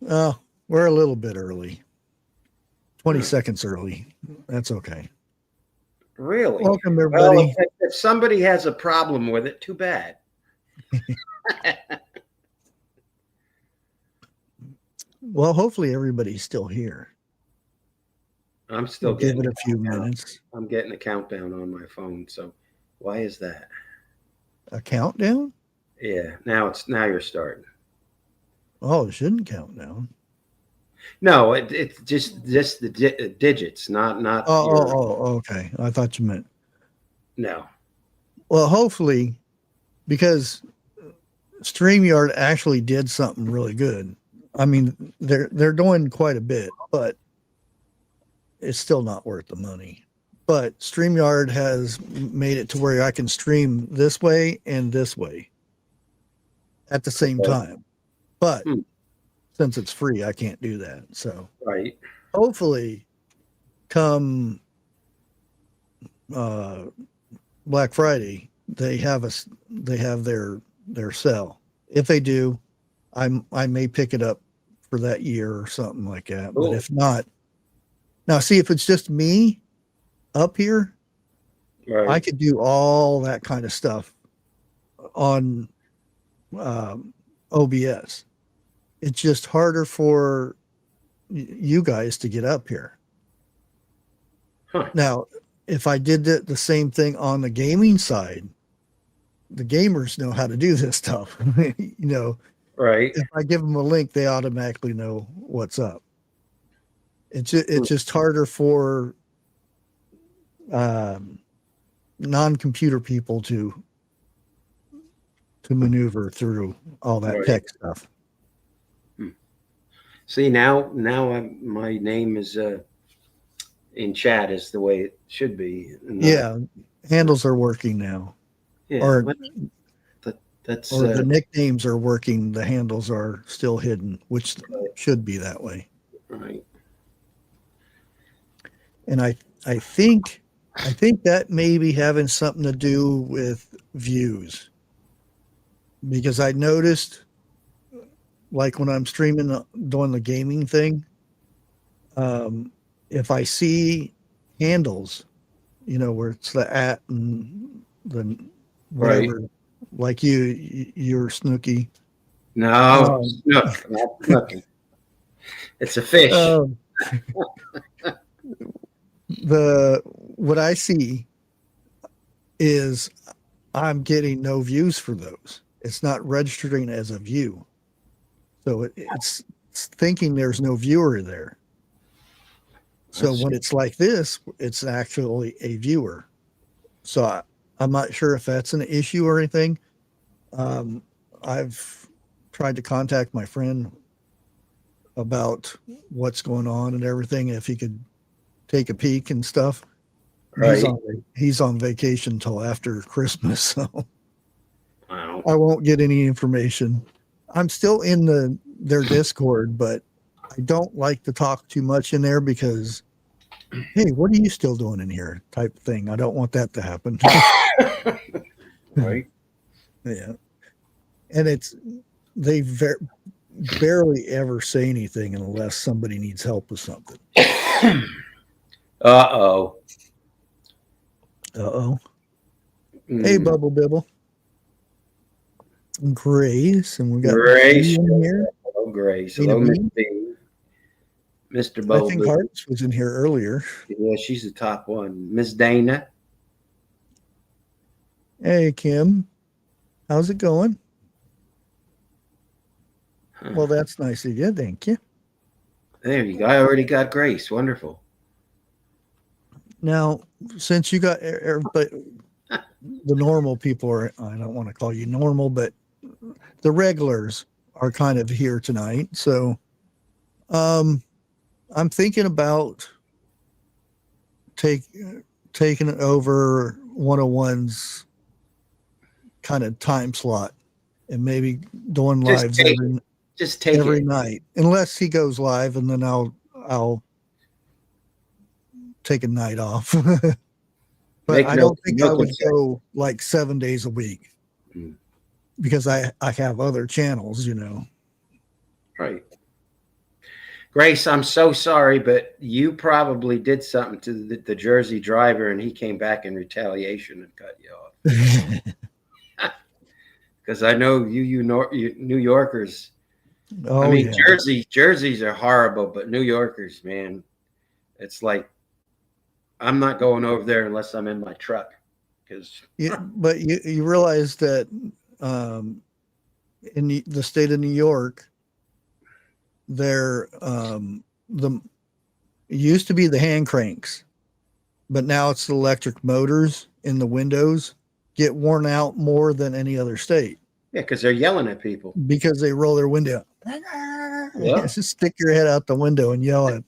We're a little bit early. 20 seconds early. That's okay. Really? Welcome, everybody. Well, if somebody has a problem with it, too bad. Well, hopefully everybody's still here. I'm still Give getting it a few minutes. I'm getting a countdown on my phone. So why is that? A countdown? Yeah. Now you're starting. Oh, it shouldn't count down. No, it's just the digits, not. Oh, okay. I thought you meant. No. Well, hopefully, because StreamYard actually did something really good. I mean, they're doing quite a bit, but it's still not worth the money. But StreamYard has made it to where I can stream this way and this way at the same time. But since it's free, I can't do that. So right. Hopefully come Black Friday, they have their sale. If they do, I may pick it up for that year or something like that. Cool. But if not, now see, if it's just me up here, right, I could do all that kind of stuff on OBS. It's just harder for you guys to get up here. Huh. Now, if I did the same thing on the gaming side, the gamers know how to do this stuff. You know, right? If I give them a link, they automatically know what's up. It's just harder for non-computer people to maneuver through all that tech stuff. See, now my name is in chat is the way it should be. Yeah, handles are working now. Yeah, or that's the nicknames are working. The handles are still hidden, which should be that way. Right. And I think that may be having something to do with views, because I noticed, like when I'm streaming, doing the gaming thing, if I see handles, you know, where it's the @ and the whatever, right, like you're Snooky. No, Snook, not Snooky. It's a fish. What I see is I'm getting no views for those. It's not registering as a view. So it's thinking there's no viewer there. So when it's like this, it's actually a viewer. So I'm not sure if that's an issue or anything. I've tried to contact my friend about what's going on and everything, if he could take a peek and stuff. Right. He's on vacation till after Christmas, so wow. I won't get any information. I'm still in their Discord, but I don't like to talk too much in there because, hey, what are you still doing in here? Type of thing. I don't want that to happen. Right. Yeah. And they barely ever say anything unless somebody needs help with something. Uh-oh. Hey, Bubble Bibble. Grace, and we got Grace in here. Hello, Grace. Hello, Mr. Bubble. I think Hearts was in here earlier. Yeah, she's the top one. Miss Dana. Hey, Kim. How's it going? Well, that's nice of you. Thank you. There you go. I already got Grace. Wonderful. Now, since you got everybody, the normal people are, I don't want to call you normal, but the regulars are kind of here tonight. So I'm thinking about taking over 101's kind of time slot and maybe doing lives every night, unless he goes live, and then I'll take a night off. But I don't think I would go like 7 days a week because I have other channels, you know. Right. Grace, I'm so sorry, but you probably did something to the Jersey driver, and he came back in retaliation and cut you off. Because I know you New Yorkers. I Oh mean, yeah. Jerseys are horrible, but New Yorkers, man, it's like I'm not going over there unless I'm in my truck. Because Yeah, but you realize that in the state of New York, there the it used to be the hand cranks, but now it's the electric motors in the windows get worn out more than any other state yeah, because they're yelling at people. because they roll their window. Yeah, Just stick your head out the window and yell at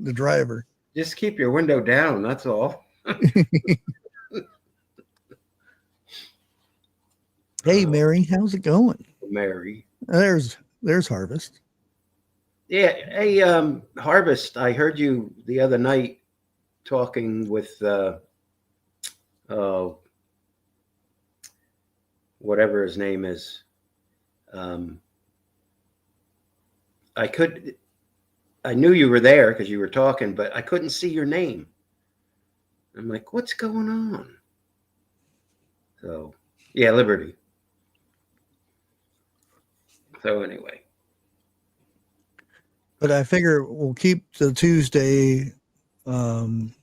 the driver. just keep your window down. That's all. Hey, Mary, how's it going? Mary. There's Harvest. Yeah. Hey, Harvest. I heard you the other night talking with whatever his name is. I knew you were there because you were talking, but I couldn't see your name. I'm like, what's going on? So, yeah, Liberty. So anyway. But I figure we'll keep the Tuesday, and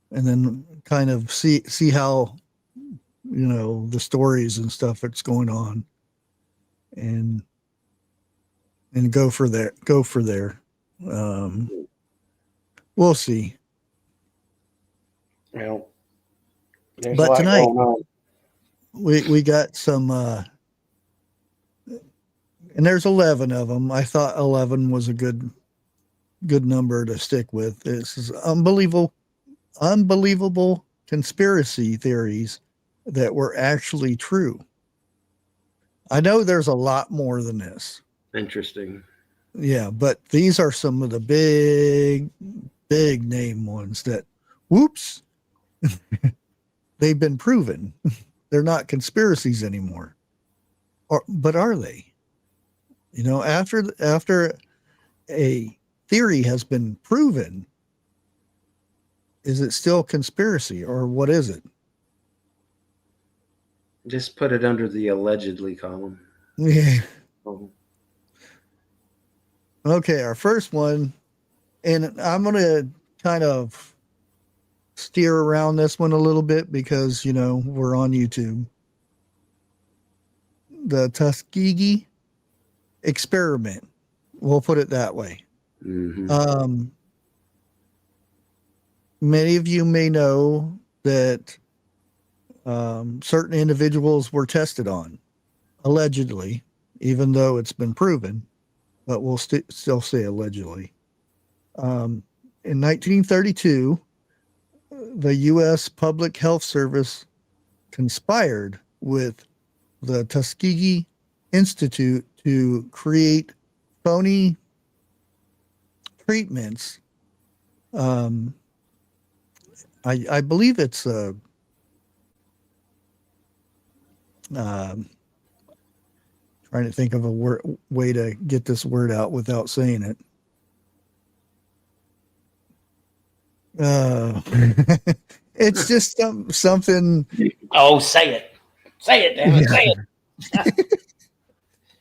then kind of see how the stories and stuff that's going on, and go for there. We'll see. Well, there's But a lot tonight going on. we got some, and there's 11 of them. I thought 11 was a good number to stick with. This is unbelievable conspiracy theories that were actually true. I know there's a lot more than this. Interesting. Yeah, but these are some of the big name ones that, whoops, they've been proven. They're not conspiracies anymore. But are they? After a theory has been proven, is it still conspiracy or what is it? Just put it under the allegedly column. Yeah. Oh. Okay, our first one, and I'm going to kind of steer around this one a little bit because, we're on YouTube. The Tuskegee experiment. We'll put it that way. Mm-hmm. Many of you may know that certain individuals were tested on, allegedly, even though it's been proven, but we'll still say allegedly. In 1932, the U.S. Public Health Service conspired with the Tuskegee Institute to create phony treatments. I believe it's trying to think of a way to get this word out without saying it. It's just something. Oh, say it. Say it, damn it. Say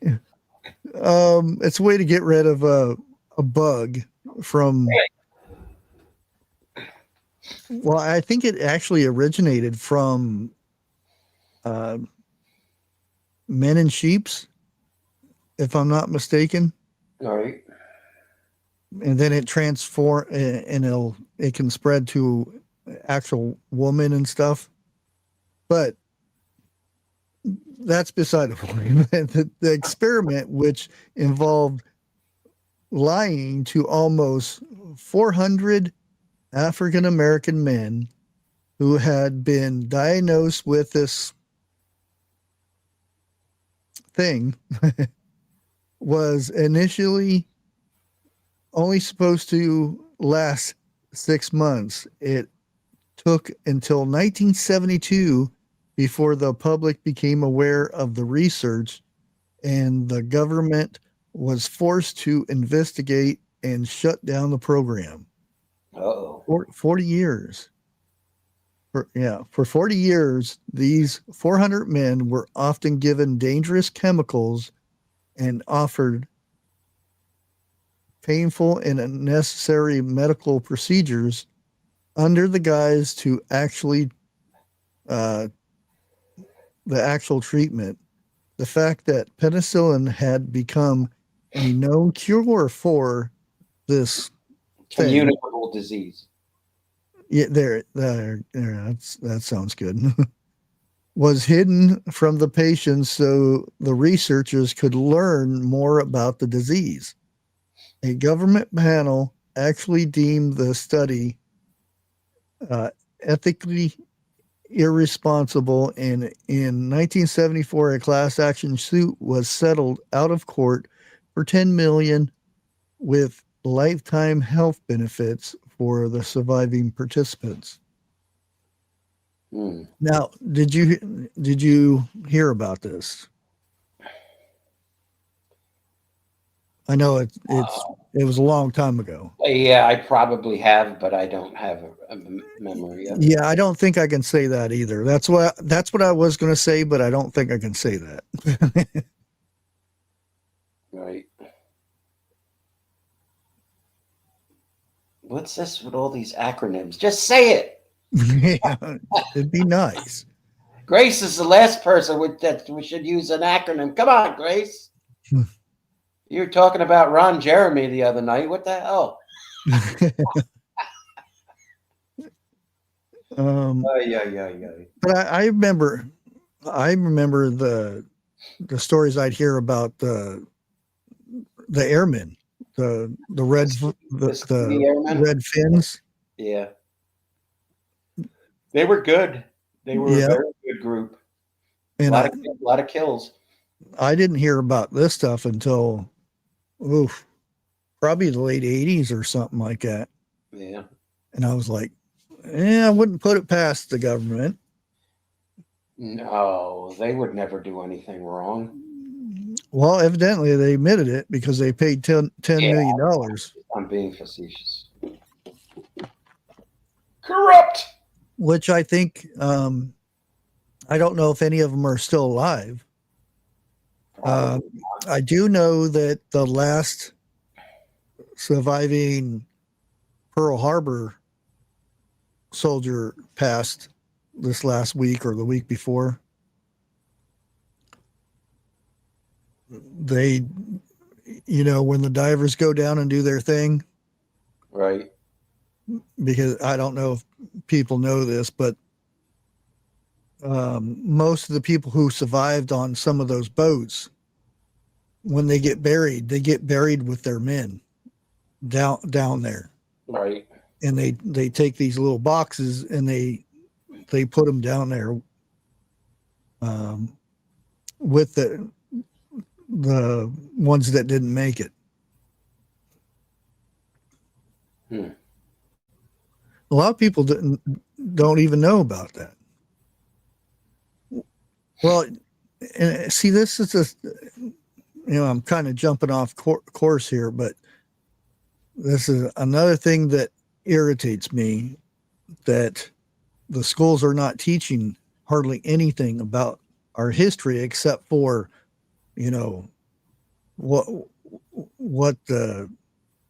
it. It's a way to get rid of a bug from. Well, I think it actually originated from men in sheeps, if I'm not mistaken. All right. And then it transform and it can spread to actual woman and stuff. But that's beside the point. The experiment, which involved lying to almost 400 African American men who had been diagnosed with this thing, was initially only supposed to last 6 months. It took until 1972 before the public became aware of the research, and the government was forced to investigate and shut down the program. Uh-oh. 40 years. For 40 years, these 400 men were often given dangerous chemicals and offered painful and unnecessary medical procedures under the guise to actually the actual treatment. The fact that penicillin had become a known cure for this communicable disease. Yeah, there. That sounds good. Was hidden from the patients so the researchers could learn more about the disease. A government panel actually deemed the study ethically irresponsible, and in 1974, a class action suit was settled out of court for $10 million with lifetime health benefits for the surviving participants. Now, did you hear about this? I know it was a long time ago. Yeah, I probably have, but I don't have a memory of it. Yeah, I don't think I can say that either. That's what I was going to say, but I don't think I can say that. Right. What's this with all these acronyms? Just say it. Yeah, it'd be nice. Grace is the last person that we should use an acronym. Come on, Grace. You were talking about Ron Jeremy the other night. What the hell? But I remember the stories I'd hear about the airmen, the red red fins. Yeah, they were good. They were a very good group. And a lot of kills. I didn't hear about this stuff until probably the late 80s or something like that. Yeah. And I was like, I wouldn't put it past the government. No, they would never do anything wrong. Well, evidently they admitted it because they paid $10 million. I'm being facetious. Corrupt. Which I think, I don't know if any of them are still alive. I do know that the last surviving Pearl Harbor soldier passed this last week or the week before. They, when the divers go down and do their thing. Right. Because I don't know if people know this, but most of the people who survived on some of those boats, when they get buried with their men down there. Right. And they take these little boxes and they put them down there with the ones that didn't make it. A lot of people don't even know about that. Well, and see, this is just, I'm kind of jumping off course here, but this is another thing that irritates me, that the schools are not teaching hardly anything about our history except for, what the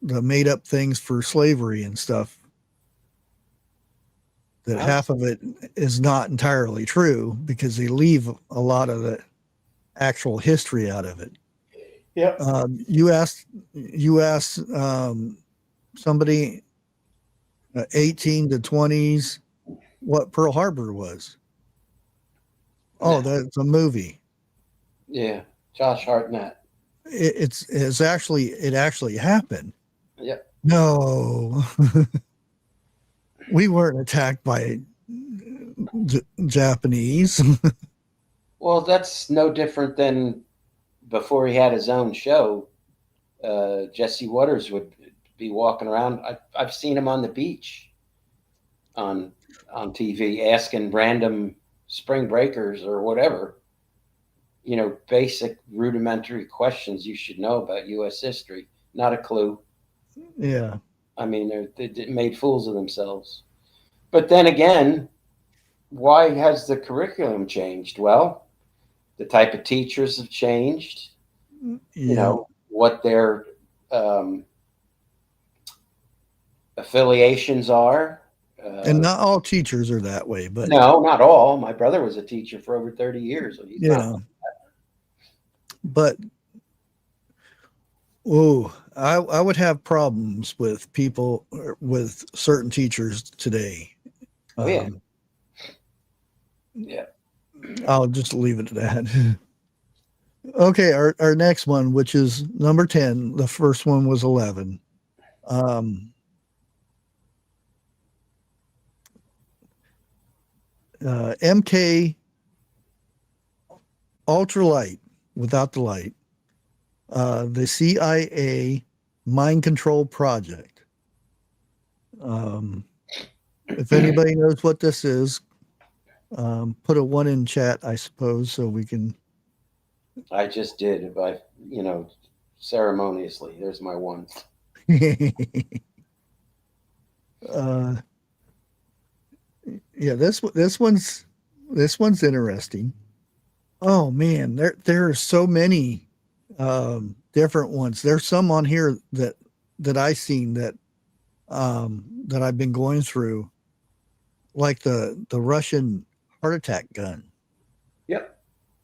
made up things for slavery and stuff. That half of it is not entirely true because they leave a lot of the actual history out of it. Yeah. You asked somebody 18 to 20s what Pearl Harbor was. Oh, that's a movie. Yeah, Josh Hartnett. It actually happened. Yep. No. We weren't attacked by Japanese. Well, that's no different than before he had his own show. Jesse Waters would be walking around. I've seen him on the beach on TV asking random spring breakers or whatever, basic rudimentary questions you should know about U.S. history. Not a clue. Yeah. I mean, they made fools of themselves. But then again, why has the curriculum changed? Well, the type of teachers have changed. You Yeah. know what their um, affiliations are. And not all teachers are that way, but No, not all. My brother was a teacher for over 30 years, and he's you not. know, but oh, I would have problems with people with certain teachers today. Oh yeah, Um, yeah. I'll just leave it at that. Okay, our next one, which is number 10. The first one was 11. Um, MK ultralight without the light. The CIA mind control project. If anybody knows what this is, put a 1 in chat, I suppose, so we can. I just did, but ceremoniously. There's my one. uh, yeah, this one's interesting. Oh man, there are so many different ones. There's some on here that I seen that I've been going through, like the Russian heart attack gun. Yep.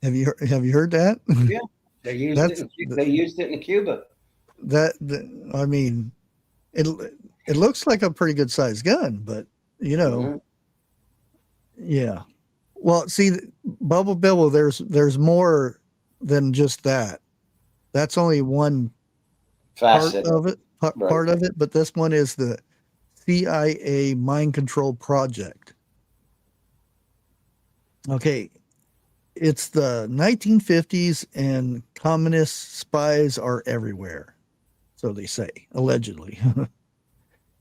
Have you heard that? Yeah. They used it. That's They used it in Cuba. I mean, it it looks like a pretty good sized gun, but you know, Mm-hmm. yeah. Well, see, Bubble Bibble, there's more than just that. That's only one part Facet. of it. Right. Part of it, but this one is the CIA mind control project. Okay, it's the 1950s, and communist spies are everywhere. So they say, allegedly.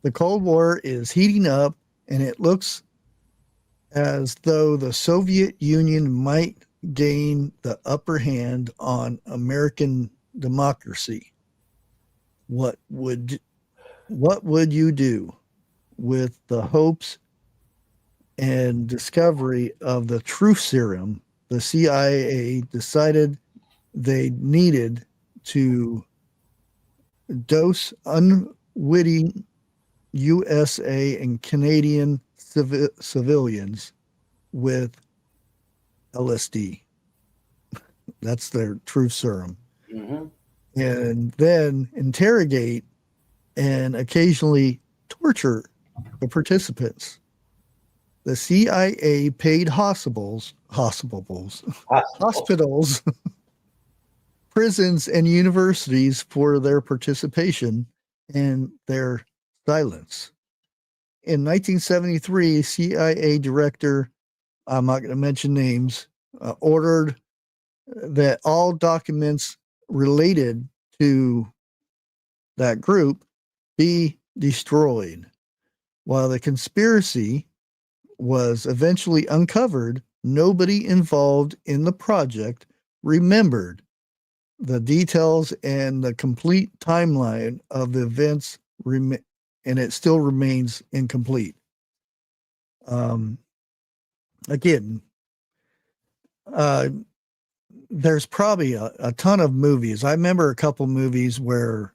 The Cold War is heating up, and it looks as though the Soviet Union might gain the upper hand on American democracy. What would you do with the hopes and discovery of the truth serum? The CIA decided they needed to dose unwitting USA and Canadian civilians with LSD. That's their truth serum. Mm-hmm. And then interrogate and occasionally torture the participants. The CIA paid hospitals, prisons, and universities for their participation and their silence. In 1973, CIA director, I'm not going to mention names, ordered that all documents related to that group be destroyed. While the conspiracy was eventually uncovered, nobody involved in the project remembered the details and the complete timeline of the events, and it still remains incomplete. Again, uh, there's probably a ton of movies. I remember a couple movies where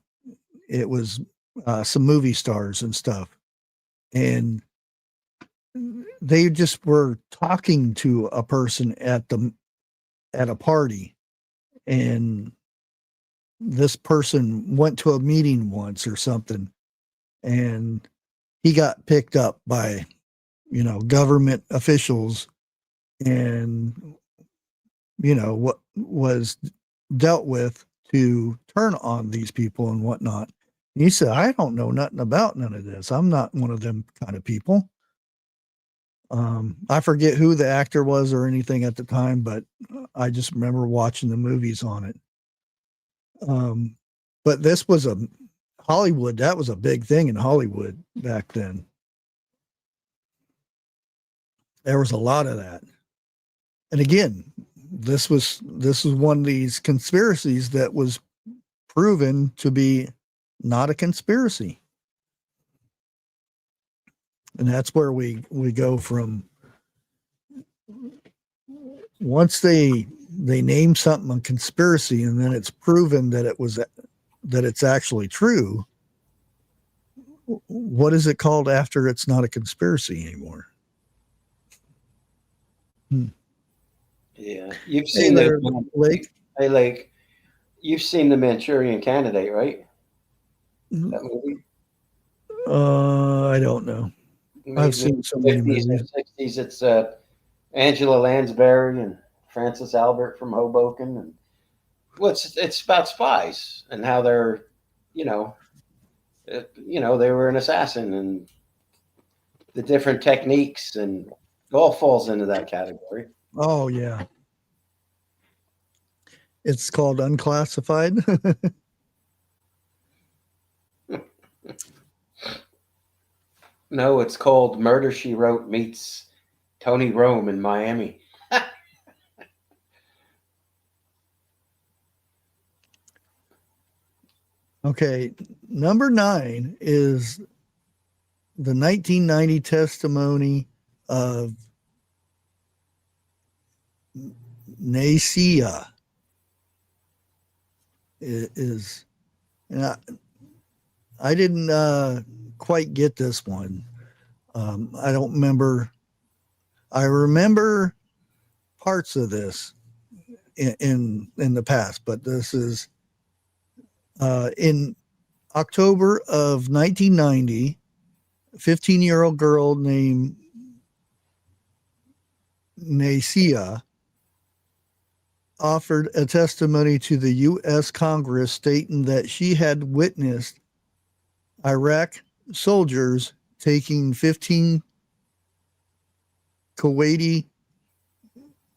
it was some movie stars and stuff, and they just were talking to a person at a party, and this person went to a meeting once or something, and he got picked up by government officials, and what was dealt with to turn on these people and whatnot. And he said, I don't know nothing about none of this. I'm not one of them kind of people. I forget who the actor was or anything at the time, but I just remember watching the movies on it. But this was Hollywood. That was a big thing in Hollywood back then. There was a lot of that. And again, this was one of these conspiracies that was proven to be not a conspiracy. And that's where we go from. Once they name something a conspiracy, and then it's proven that it's actually true. What is it called after it's not a conspiracy anymore? Yeah, you've seen Lake. Hey, Lake, you've seen the Manchurian Candidate, right? That movie. I don't know. I've seen so many 50s movies. and 60s. It's Angela Lansbury and Francis Albert from Hoboken, and well, it's about spies and how they're, you know, they were an assassin and the different techniques, and it all falls into that category. Oh yeah. It's called Unclassified. No, it's called Murder, She Wrote meets Tony Rome in Miami. Okay, number 9 is the 1990 testimony of Nasia. Is, and I didn't quite get this one. I don't remember. I remember parts of this in the past, but this is in October of 1990. A 15-year-old girl named Nasia offered a testimony to the U.S. Congress stating that she had witnessed Iraq soldiers taking 15 Kuwaiti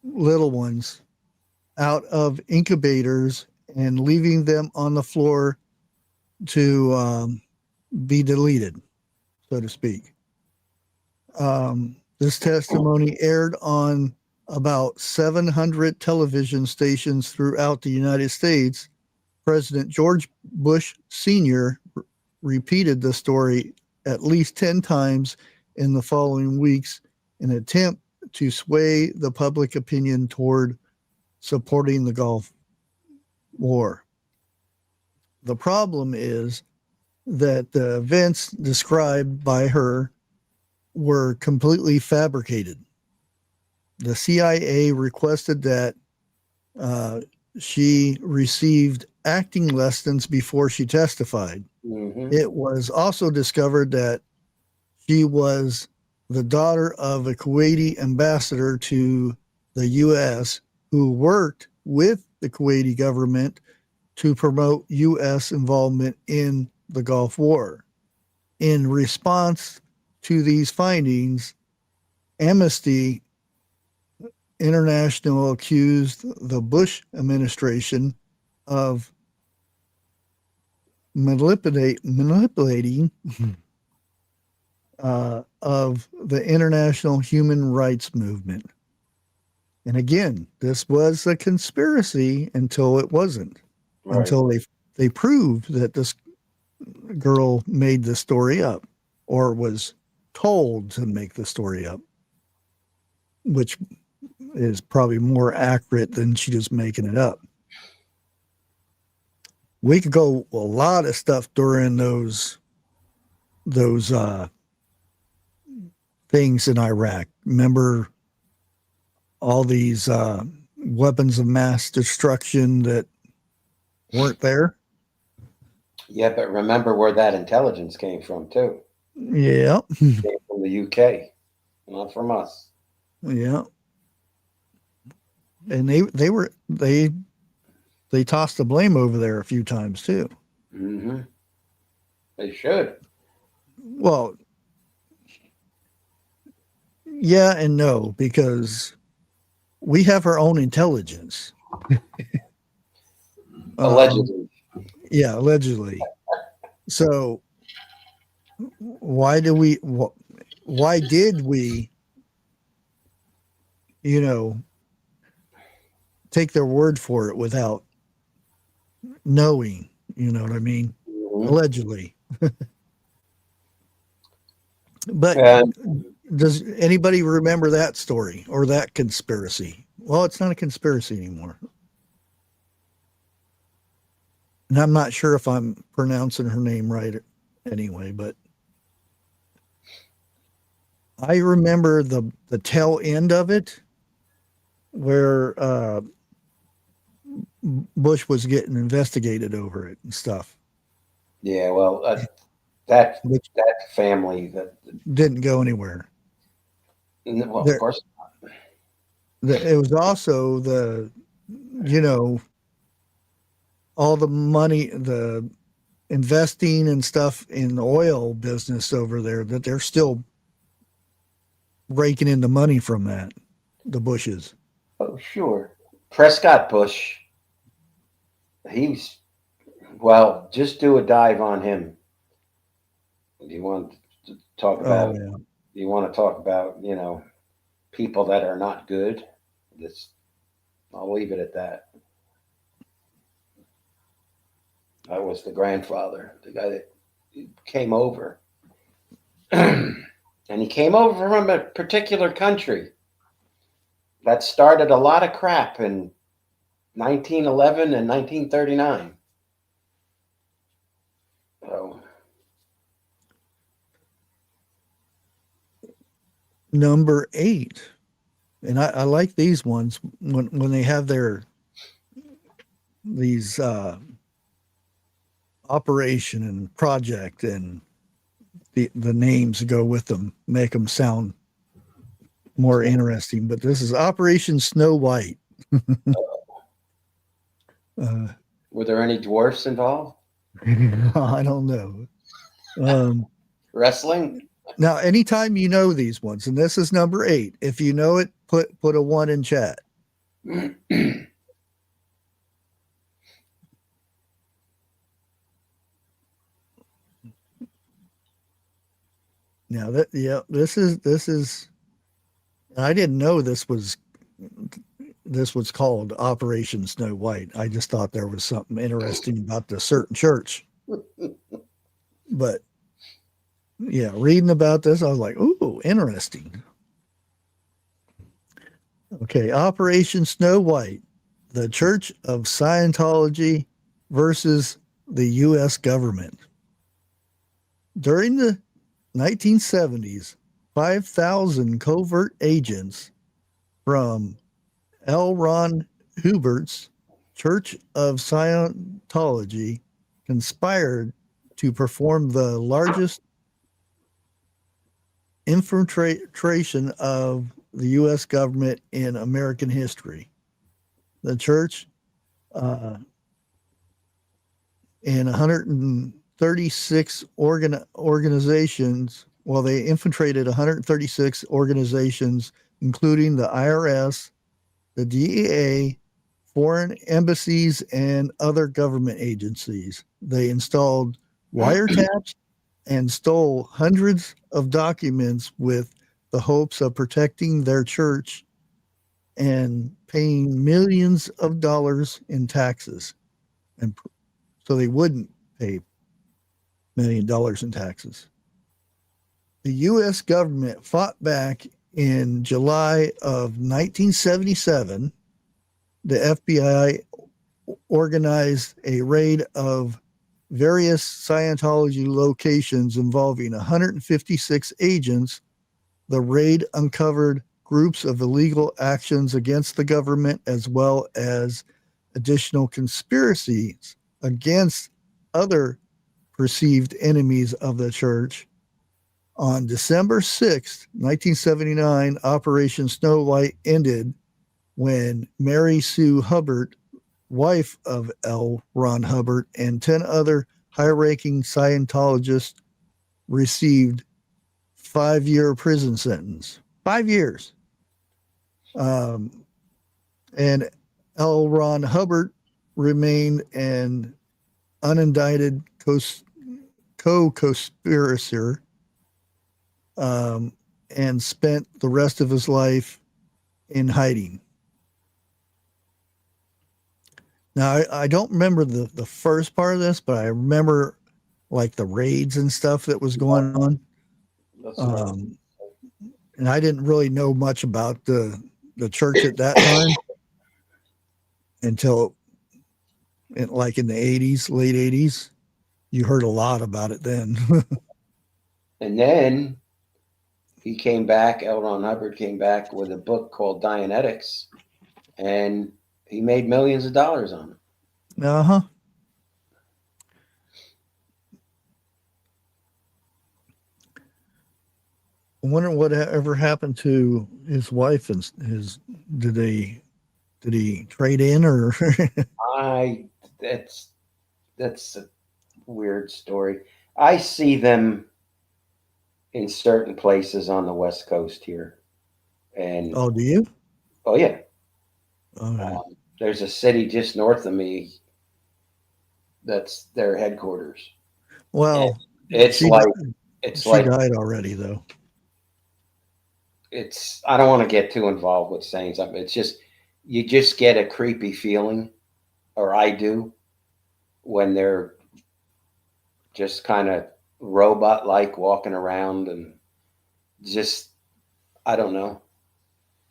little ones out of incubators and leaving them on the floor to be deleted, so to speak. This testimony aired on about 700 television stations throughout the United States. President George Bush Sr. repeated the story at least 10 times in the following weeks in an attempt to sway the public opinion toward supporting the Gulf War. The problem is that the events described by her were completely fabricated. The CIA requested that she received acting lessons before she testified. Mm-hmm. It was also discovered that she was the daughter of a Kuwaiti ambassador to the U.S. who worked with the Kuwaiti government to promote U.S. involvement in the Gulf War. In response to these findings, Amnesty International accused the Bush administration of manipulating of the international human rights movement. And again, this was a conspiracy until it wasn't, Right. until they proved that this girl made the story up or was told to make the story up, which is probably more accurate than she just making it up. We could go a lot of stuff during those things in Iraq. Remember all these weapons of mass destruction that weren't there? Yeah, but remember where that intelligence came from, too. Yeah. It came from the UK, not from us. Yeah. And they tossed the blame over there a few times too. Mm-hmm. They should. Well, yeah and no, because we have our own intelligence. Allegedly. Yeah, allegedly. So why did we, take their word for it without knowing, you know what I mean? Mm-hmm. allegedly. But And does anybody remember that story or that conspiracy? Well, it's not a conspiracy anymore. And I'm not sure if I'm pronouncing her name right anyway, but I remember the tail end of it where Bush was getting investigated over it and stuff. yeah, well, that Which family that didn't go anywhere. well, of There, course, it was also all the money, the investing and stuff in the oil business over there, that they're still raking in the money from that, the Bushes. oh sure, Prescott Bush. He's well. Just do a dive on him. You want to talk Oh about? yeah. You want to talk about people that are not good? This I'll leave it at that. That was the grandfather, the guy that came over. And he came over from a particular country that started a lot of crap in 1911 and 1939. So, Number 8. And I like these ones when they have these operation and project and the names go with them, make them sound more interesting. But this is Operation Snow White. were there any dwarfs involved? I don't know. Wrestling? Now, anytime you know these ones, and this is number 8, if you know it, put a 1 in chat. Now this is. I didn't know this was called Operation Snow White. I just thought there was something interesting about the certain church. But yeah, reading about this, I was like, ooh, interesting. Okay, Operation Snow White, the Church of Scientology versus the U.S. government. During the 1970s, 5,000 covert agents from L. Ron Hubbard's Church of Scientology conspired to perform the largest infiltration of the U.S. government in American history. The church and 136 organizations, well, they infiltrated 136 organizations, including the IRS, the DEA, foreign embassies, and other government agencies. They installed wiretaps and stole hundreds of documents with the hopes of protecting their church and paying millions of dollars in taxes. And so they wouldn't pay $1 million in taxes. The U.S. government fought back in July of 1977. The FBI organized a raid of various Scientology locations involving 156 agents. The raid uncovered groups of illegal actions against the government, as well as additional conspiracies against other perceived enemies of the church. On December 6th, 1979, Operation Snow White ended when Mary Sue Hubbard, wife of L. Ron Hubbard, and 10 other high-ranking Scientologists received 5-year prison sentence. 5 years. And L. Ron Hubbard remained an unindicted co-conspirator and spent the rest of his life in hiding. Now, I don't remember the first part of this, but I remember like the raids and stuff that was going on. That's right. And I didn't really know much about the church at that time until like in the 80s, late 80s. You heard a lot about it then. And then he came back, L. Ron Hubbard came back with a book called Dianetics, and he made millions of dollars on it. Uh-huh. I wonder what ever happened to his wife and his. Did he trade in or? That's a weird story. I see them in certain places on the West Coast here, and Oh, do you? oh yeah, All right. there's a city just north of me that's their headquarters. Well, It's she like she died already though. I don't want to get too involved with saying something. It's just you just get a creepy feeling, or I do, when they're just kind of robot like walking around and just I don't know.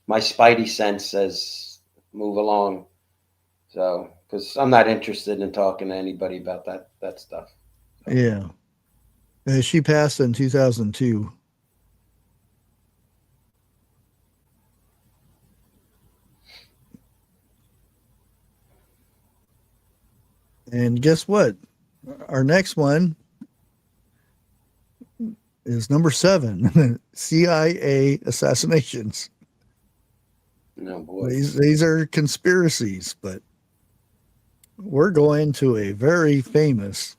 My spidey sense says move along. So because I'm not interested in talking to anybody about that stuff. Yeah. She passed in 2002. And guess what? Our next one is number 7, CIA assassinations. No boy. These are conspiracies, but we're going to a very famous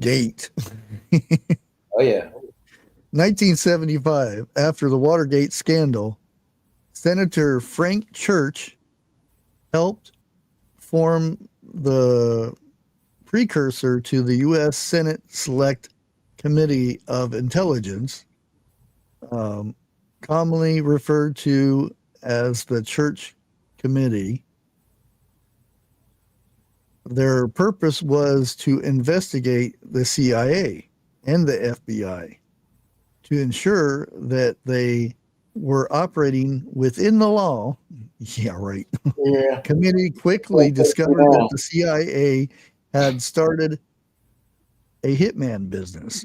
gate. Oh yeah. 1975, after the Watergate scandal, Senator Frank Church helped form the precursor to the U.S. Senate Select Committee of Intelligence, commonly referred to as the Church Committee. Their purpose was to investigate the CIA and the FBI to ensure that they were operating within the law. Yeah, right. Yeah. Committee quickly discovered that the CIA had started a hitman business.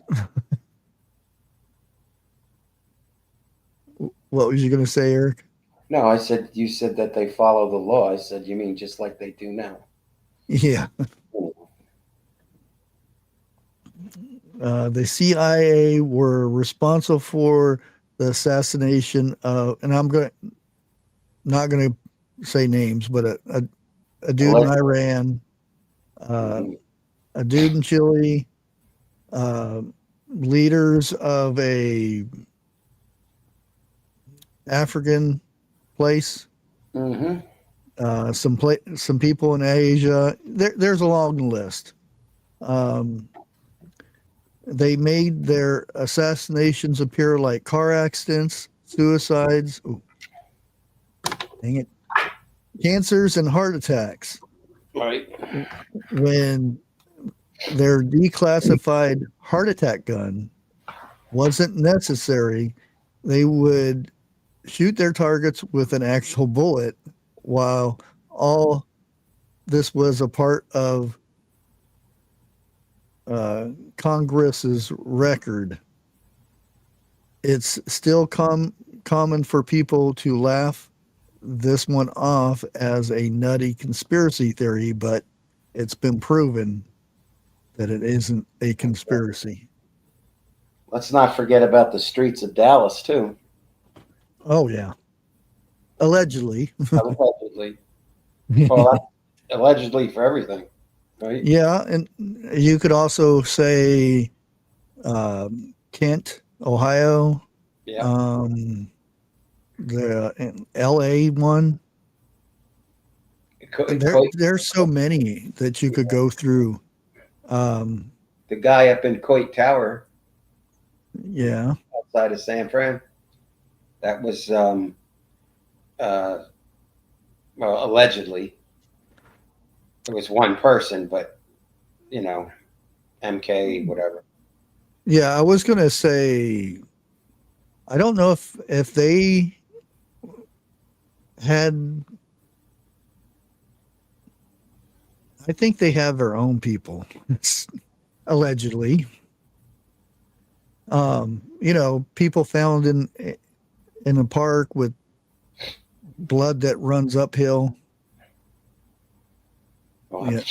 What was you going to say, Eric? No, I said you said that they follow the law. I said you mean just like they do now. Yeah. The CIA were responsible for the assassination of, and I'm not going to say names, but a dude in Iran, a dude in Chile, leaders of a African place, some people in Asia. There's a long list. They made their assassinations appear like car accidents, suicides, dang it, cancers, and heart attacks. Right. When their declassified heart attack gun wasn't necessary, they would shoot their targets with an actual bullet, while all this was a part of Congress's record. It's still common for people to laugh this one off as a nutty conspiracy theory, but it's been proven that it isn't a conspiracy. Let's not forget about the streets of Dallas too. Oh yeah, allegedly. Allegedly. Well, allegedly for everything, right? Yeah, and you could also say Kent, Ohio. Yeah. The LA one. There's so many that you could go through. The guy up in Coit Tower, Yeah. outside of San Fran, that was well, allegedly it was one person, but you know, MK, whatever. Yeah, I was gonna say, I don't know if they had. I think they have their own people, allegedly. People found in a park with blood that runs uphill. Well, Yeah.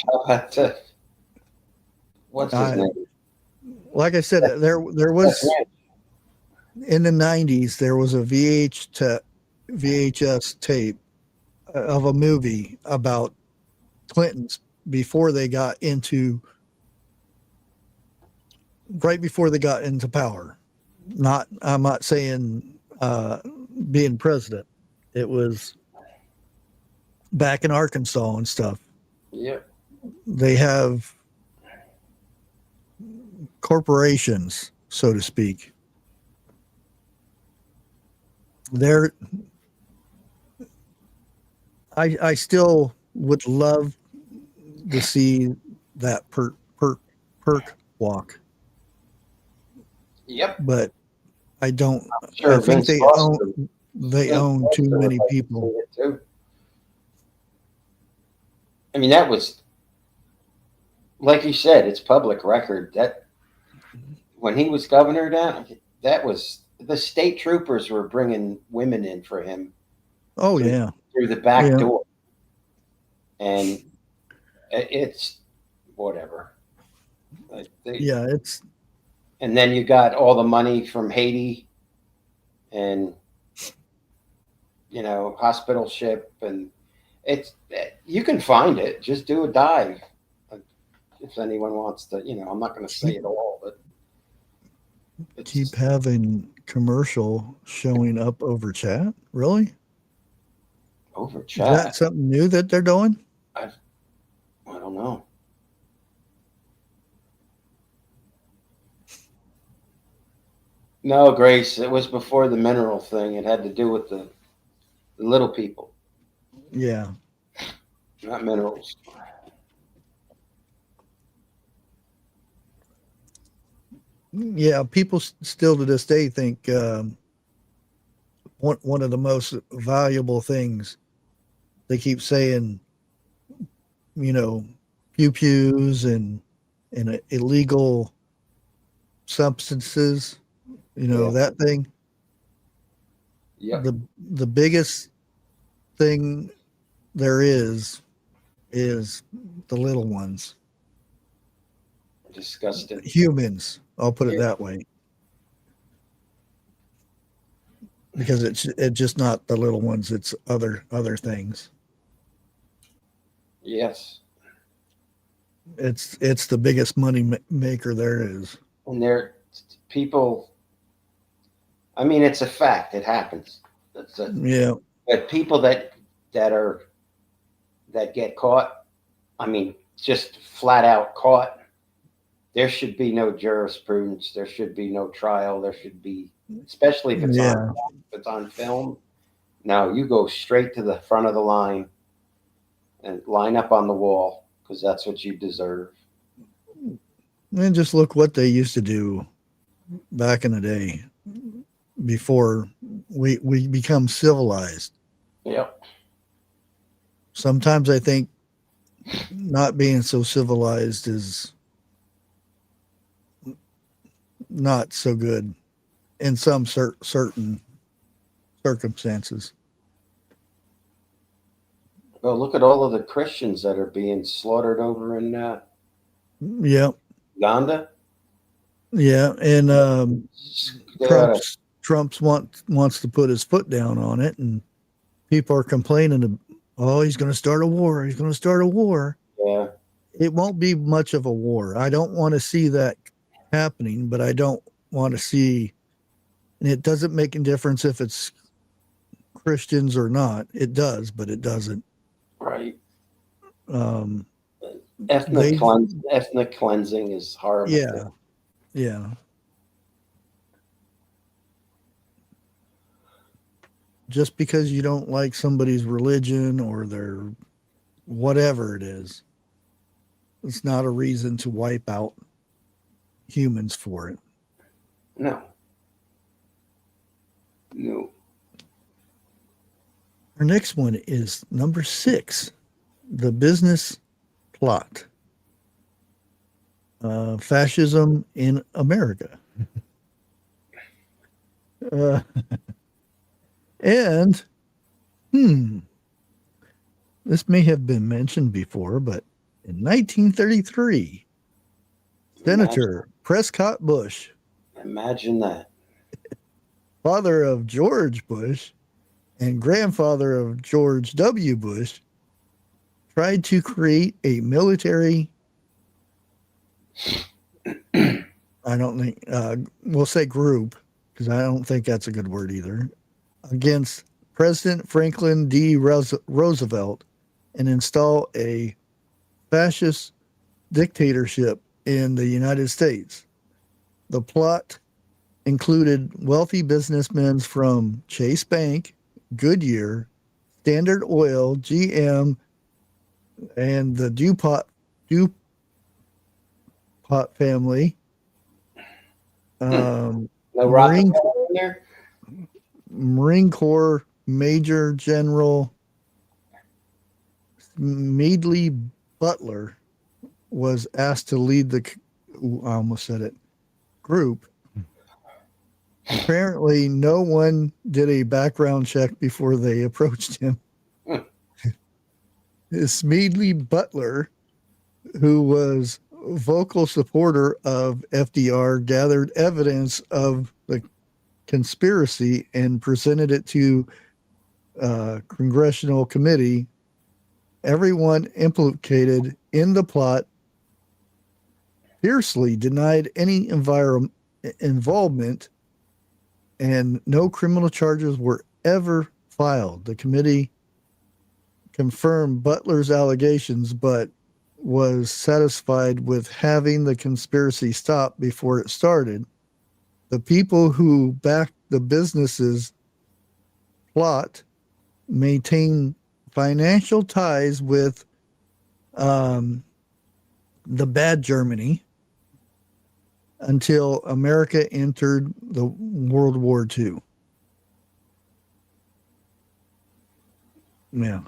What's his name? Like I said, there was in the 90s, there was a VHS tape of a movie about Clintons before they got into right before they got into power. I'm not saying being president. It was back in Arkansas and stuff. Yeah. They have corporations, so to speak. I still would love to see that perk walk. Yep. But I don't. Sure, I think Vince they own too many people. I mean, that was, like you said, it's public record that when he was governor down, that was the state troopers were bringing women in for him. Oh yeah, through the back door, and it's whatever. It's. And then you got all the money from Haiti, and hospital ship, and you can find it. Just do a dive if anyone wants to. I'm not going to say it all, but keep having commercial showing up over chat. Really? Over chat? Is that something new that they're doing? I don't know. No, Grace, it was before the mineral thing. It had to do with the little people. Yeah. Not minerals. Yeah, people still to this day think one of the most valuable things, they keep saying, pew-pews and illegal substances, that thing. Yeah. The biggest thing there is the little ones. Disgusting. Humans, I'll put it that way. Because it's just not the little ones, it's other things. Yes. It's the biggest money maker there is. And there people, I mean, it's a fact. It happens. Yeah. But people that get caught, I mean, just flat out caught, there should be no jurisprudence. There should be no trial. There should be, especially if it's on film. Now you go straight to the front of the line and line up on the wall, because that's what you deserve. And just look what they used to do back in the day before we become civilized. Yep. Sometimes I think not being so civilized is not so good in some certain circumstances. Well, look at all of the Christians that are being slaughtered over in Uganda. Yeah, and Trump's wants to put his foot down on it, and people are complaining. Oh, he's going to start a war. He's going to start a war. Yeah, it won't be much of a war. I don't want to see that happening, but I don't want to see. And it doesn't make a difference if it's Christians or not. It does, but it doesn't. Right. Ethnic cleansing is horrible. Yeah. Yeah. Just because you don't like somebody's religion or their whatever it is, it's not a reason to wipe out humans for it. No. No. Our next one is number 6, the business plot. Fascism in America. And, this may have been mentioned before, but in 1933, Senator Prescott Bush, Imagine that. father of George Bush and grandfather of George W. Bush, tried to create a military, I don't think, we'll say group, because I don't think that's a good word either, against President Franklin D. Roosevelt and install a fascist dictatorship in the United States. The plot included wealthy businessmen from Chase Bank, Goodyear, Standard Oil, GM, and the DuPont family. No Rockefeller in there? Marine Corps Major General Smedley Butler was asked to lead the, I almost said it, group. Apparently, no one did a background check before they approached him. Smedley Butler, who was a vocal supporter of FDR, gathered evidence of the conspiracy and presented it to a congressional committee. Everyone implicated in the plot fiercely denied any involvement, and no criminal charges were ever filed. The committee confirmed Butler's allegations, but was satisfied with having the conspiracy stop before it started. The people who backed the business's plot maintained financial ties with the bad Germany until America entered the World War II. Yeah.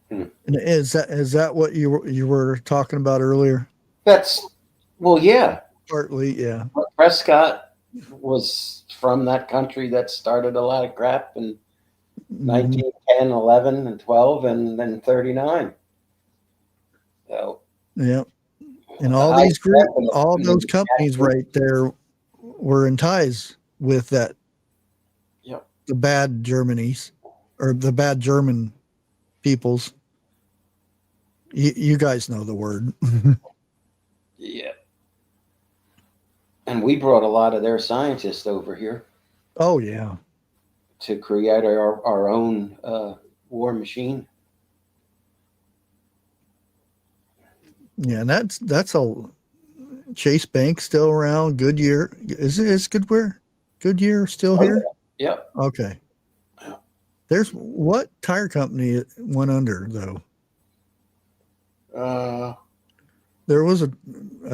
And is that what you were talking about earlier? Yeah. Partly, yeah. Prescott was from that country that started a lot of crap in 1910, 11, and 12, and then 39. So, yeah. And all these groups, all those companies right there were in ties with that. Yep. The bad Germanies, or the bad German peoples. You guys know the word. Yeah. And we brought a lot of their scientists over here. Oh, yeah. To create our own war machine. Yeah, and that's all. Chase Bank still around. Goodyear is Goodyear still here? Yeah. Yep. Okay. Yeah. There's what tire company it went under though? There was a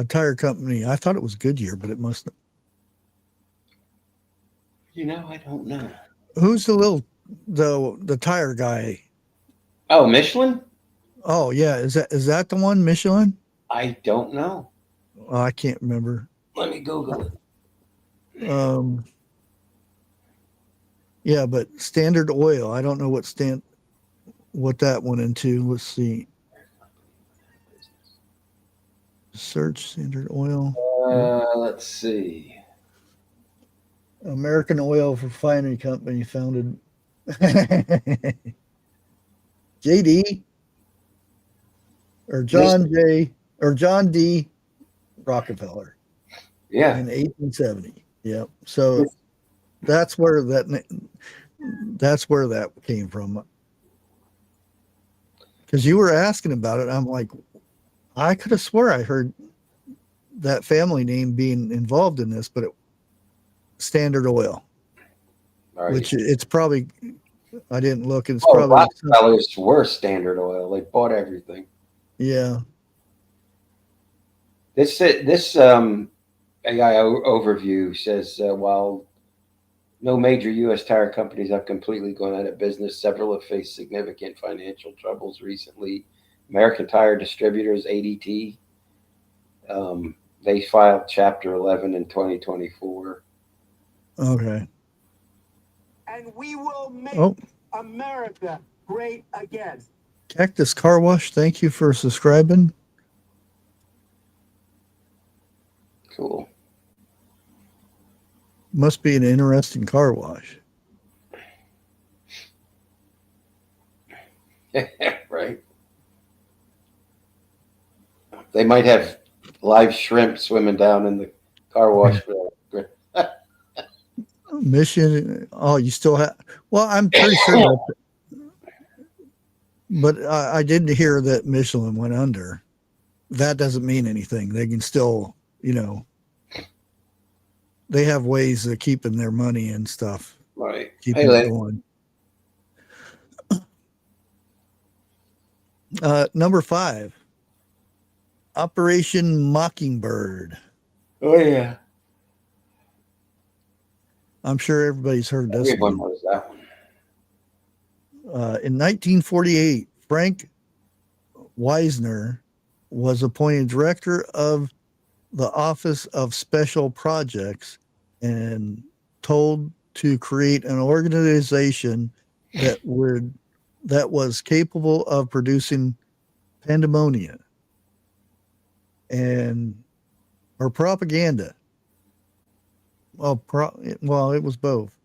tire company. I thought it was Goodyear, but it must. I don't know. Who's the tire guy? Oh, Michelin? Oh yeah, is that the one, Michelin? I don't know. Oh, I can't remember. Let me Google it. Yeah, but Standard Oil. I don't know what that went into. Let's see. Search Standard Oil. Let's see. American Oil Refinery Company founded JD or John D. Rockefeller. Yeah. In 1870. Yep. So that's where that came from. Because you were asking about it, I'm like, I could have swore I heard that family name being involved in this, but Standard Oil, which it's probably, I didn't look. It's probably Rockefellers were Standard Oil. They bought everything. Yeah. This AI overview says while no major U.S. tire companies have completely gone out of business, several have faced significant financial troubles recently. American Tire Distributors (ADT) they filed Chapter 11 in 2024. Okay. And we will make America great again. Cactus Car Wash, thank you for subscribing. Cool. Must be an interesting car wash. Right. They might have live shrimp swimming down in the car wash. Mission. Oh, you still have. Well, I'm pretty sure that. But I did hear that Michelin went under. That doesn't mean anything. They can still, they have ways of keeping their money and stuff. Right. Keeping it going. Number 5, Operation Mockingbird. Oh, yeah. I'm sure everybody's heard this Everyone knows that one. In 1948, Frank Wisner was appointed director of the Office of Special Projects and told to create an organization that was capable of producing pandemonium or propaganda. Well, it was both,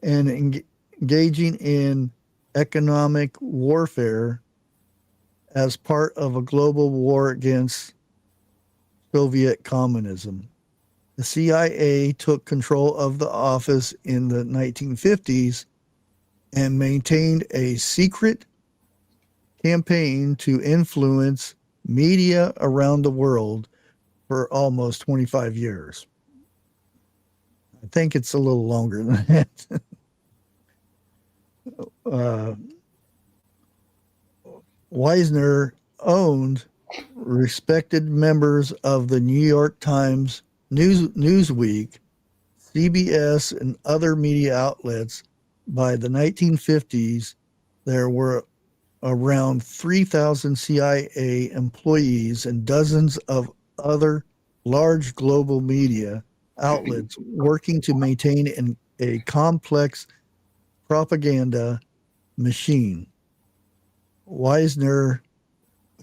and engaging in economic warfare as part of a global war against Soviet communism. The CIA took control of the office in the 1950s and maintained a secret campaign to influence media around the world for almost 25 years. I think it's a little longer than that. Wisner owned respected members of the New York Times, Newsweek, CBS, and other media outlets. By the 1950s, there were around 3,000 CIA employees and dozens of other large global media outlets working to maintain a complex propaganda machine. Wisner,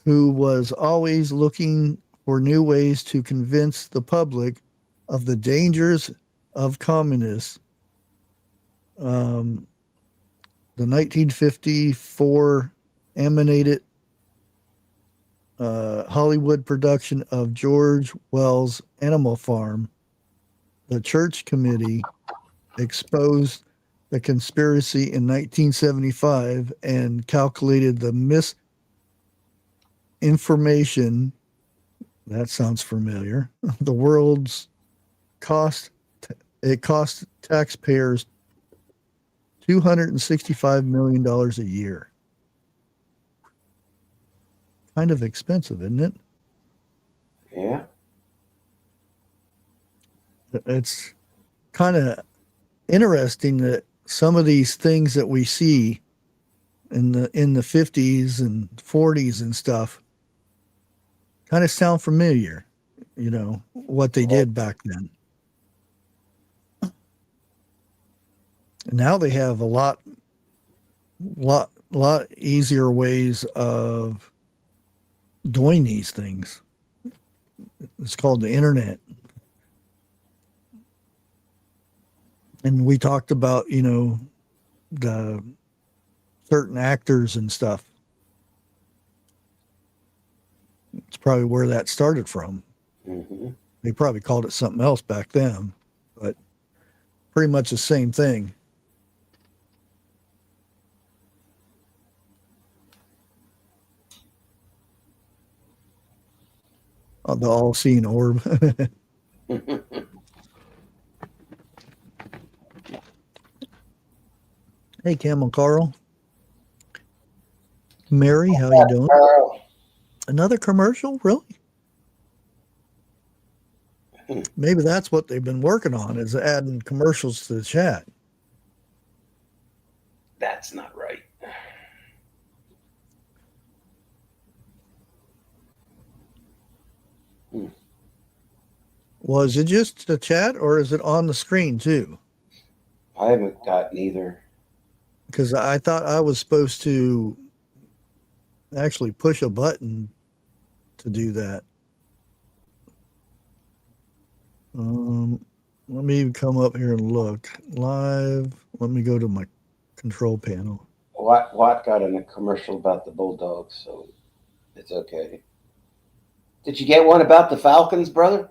who was always looking for new ways to convince the public of the dangers of communists, the 1954 emanated Hollywood production of George Wells' Animal Farm. The Church Committee exposed the conspiracy in 1975 and calculated the misinformation. That sounds familiar. The world's cost. It cost taxpayers $265 million a year. Kind of expensive, isn't it? Yeah. It's kind of interesting that some of these things that we see in the 50s and 40s and stuff kind of sound familiar, what they did back then. And now they have a lot easier ways of doing these things. It's called the internet. And we talked about, the certain actors and stuff. It's probably where that started from. Mm-hmm. They probably called it something else back then, but pretty much the same thing. The all-seeing orb. Hey, Camel Carl. Mary, how you doing? Another commercial? Really? Maybe that's what they've been working on, is adding commercials to the chat. That's not right. Was it just the chat, or is it on the screen too? I haven't gotten either. Because I thought I was supposed to actually push a button to do that. Let me come up here and look live. Let me go to my control panel. Watt got in a commercial about the Bulldogs, so it's okay. Did you get one about the Falcons, brother?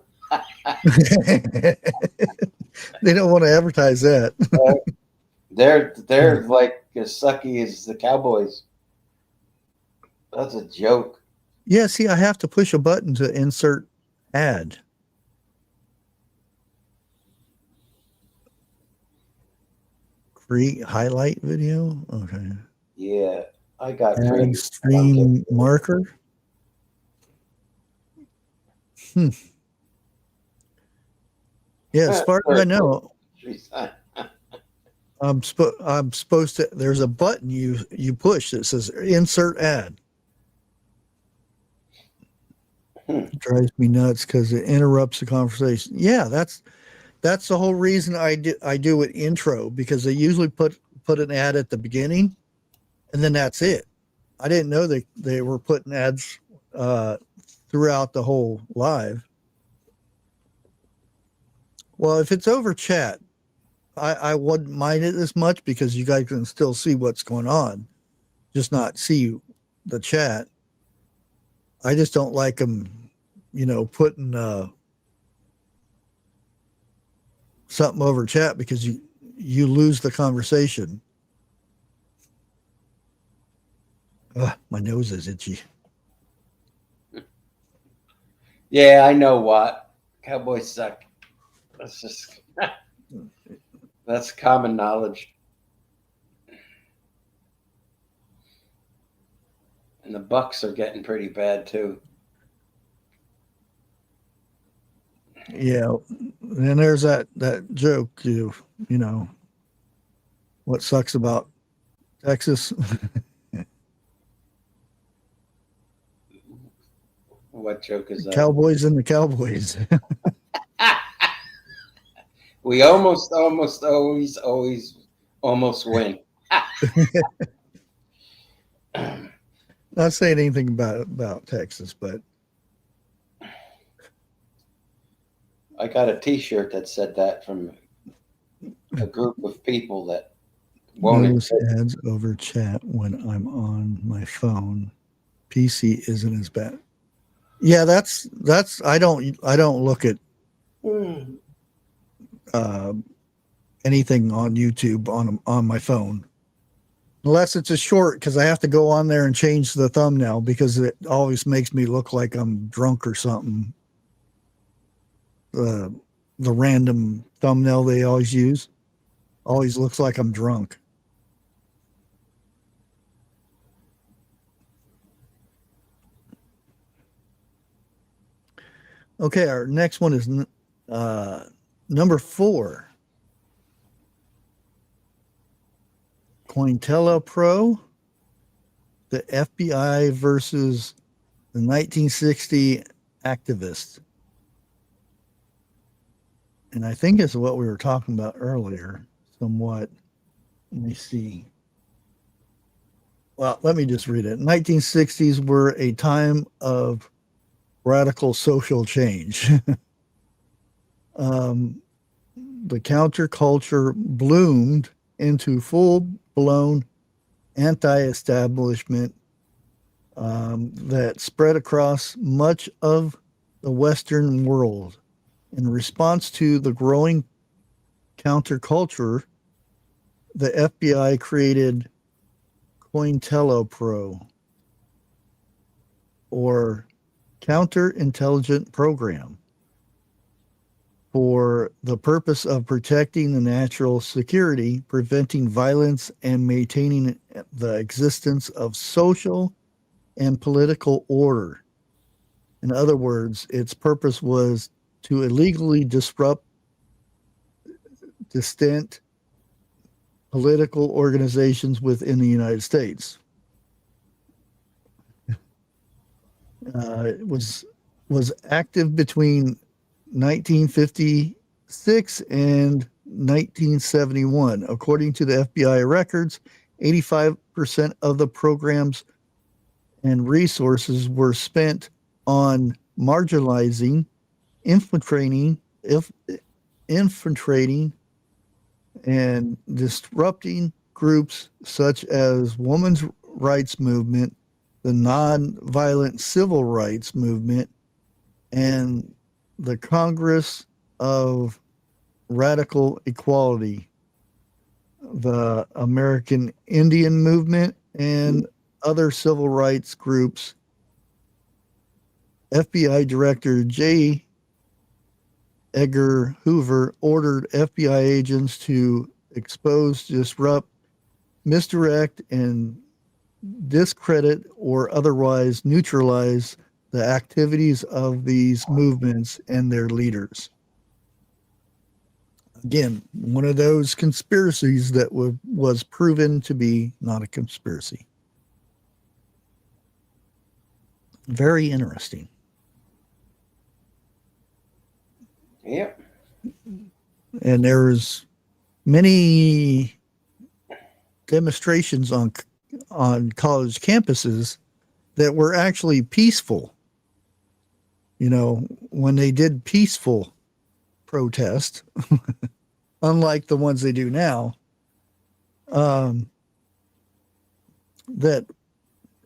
They don't want to advertise that. They're like as sucky as the Cowboys. That's a joke. Yeah, see, I have to push a button to insert ad. Create highlight video. Okay. Yeah, I got Add stream marker. Yeah, as far as I know, I'm supposed to. There's a button you push that says insert ad. It drives me nuts because it interrupts the conversation. Yeah, that's the whole reason I do an intro, because they usually put an ad at the beginning, and then that's it. I didn't know they were putting ads throughout the whole live. Well, if it's over chat, I wouldn't mind it as much, because you guys can still see what's going on, just not see the chat. I just don't like them, putting something over chat, because you lose the conversation. Ugh, my nose is itchy. Yeah, I know what. Cowboys suck. That's just that's common knowledge. And the Bucks are getting pretty bad too. Yeah, and there's that joke, you know, what sucks about Texas? What joke is that? Cowboys and the Cowboys. We almost always win. Not saying anything about Texas, but I got a T-shirt that said that from a group of people that won't notice ads over chat when I'm on my phone. PC isn't as bad. Yeah, that's I don't look at anything on YouTube on my phone, unless it's a short, because I have to go on there and change the thumbnail, because it always makes me look like I'm drunk or something. The random thumbnail they always use always looks like I'm drunk. Okay, our next one is number 4. COINTELPRO, the FBI versus the 1960 activist. And I think it's what we were talking about earlier, somewhat. Let me see. Well, let me just read it. 1960s were a time of radical social change. The counterculture bloomed into full-blown anti-establishment that spread across much of the Western world. In response to the growing counterculture, the FBI created COINTELPRO, or Counterintelligence Program, for the purpose of protecting the national security, preventing violence, and maintaining the existence of social and political order. In other words, its purpose was to illegally disrupt distant political organizations within the United States. It was active between 1956 and 1971. According to the FBI records, 85% of the programs and resources were spent on marginalizing, infiltrating, and disrupting groups such as women's rights movement, the nonviolent civil rights movement, and the Congress of Radical Equality, the American Indian movement, and other civil rights groups. FBI Director J. Edgar Hoover ordered FBI agents to expose, disrupt, misdirect, and discredit or otherwise neutralize the activities of these movements and their leaders. Again, one of those conspiracies that was proven to be not a conspiracy. Very interesting. Yep. And there's many demonstrations on college campuses that were actually peaceful. You know, when they did peaceful protest, unlike the ones they do now, that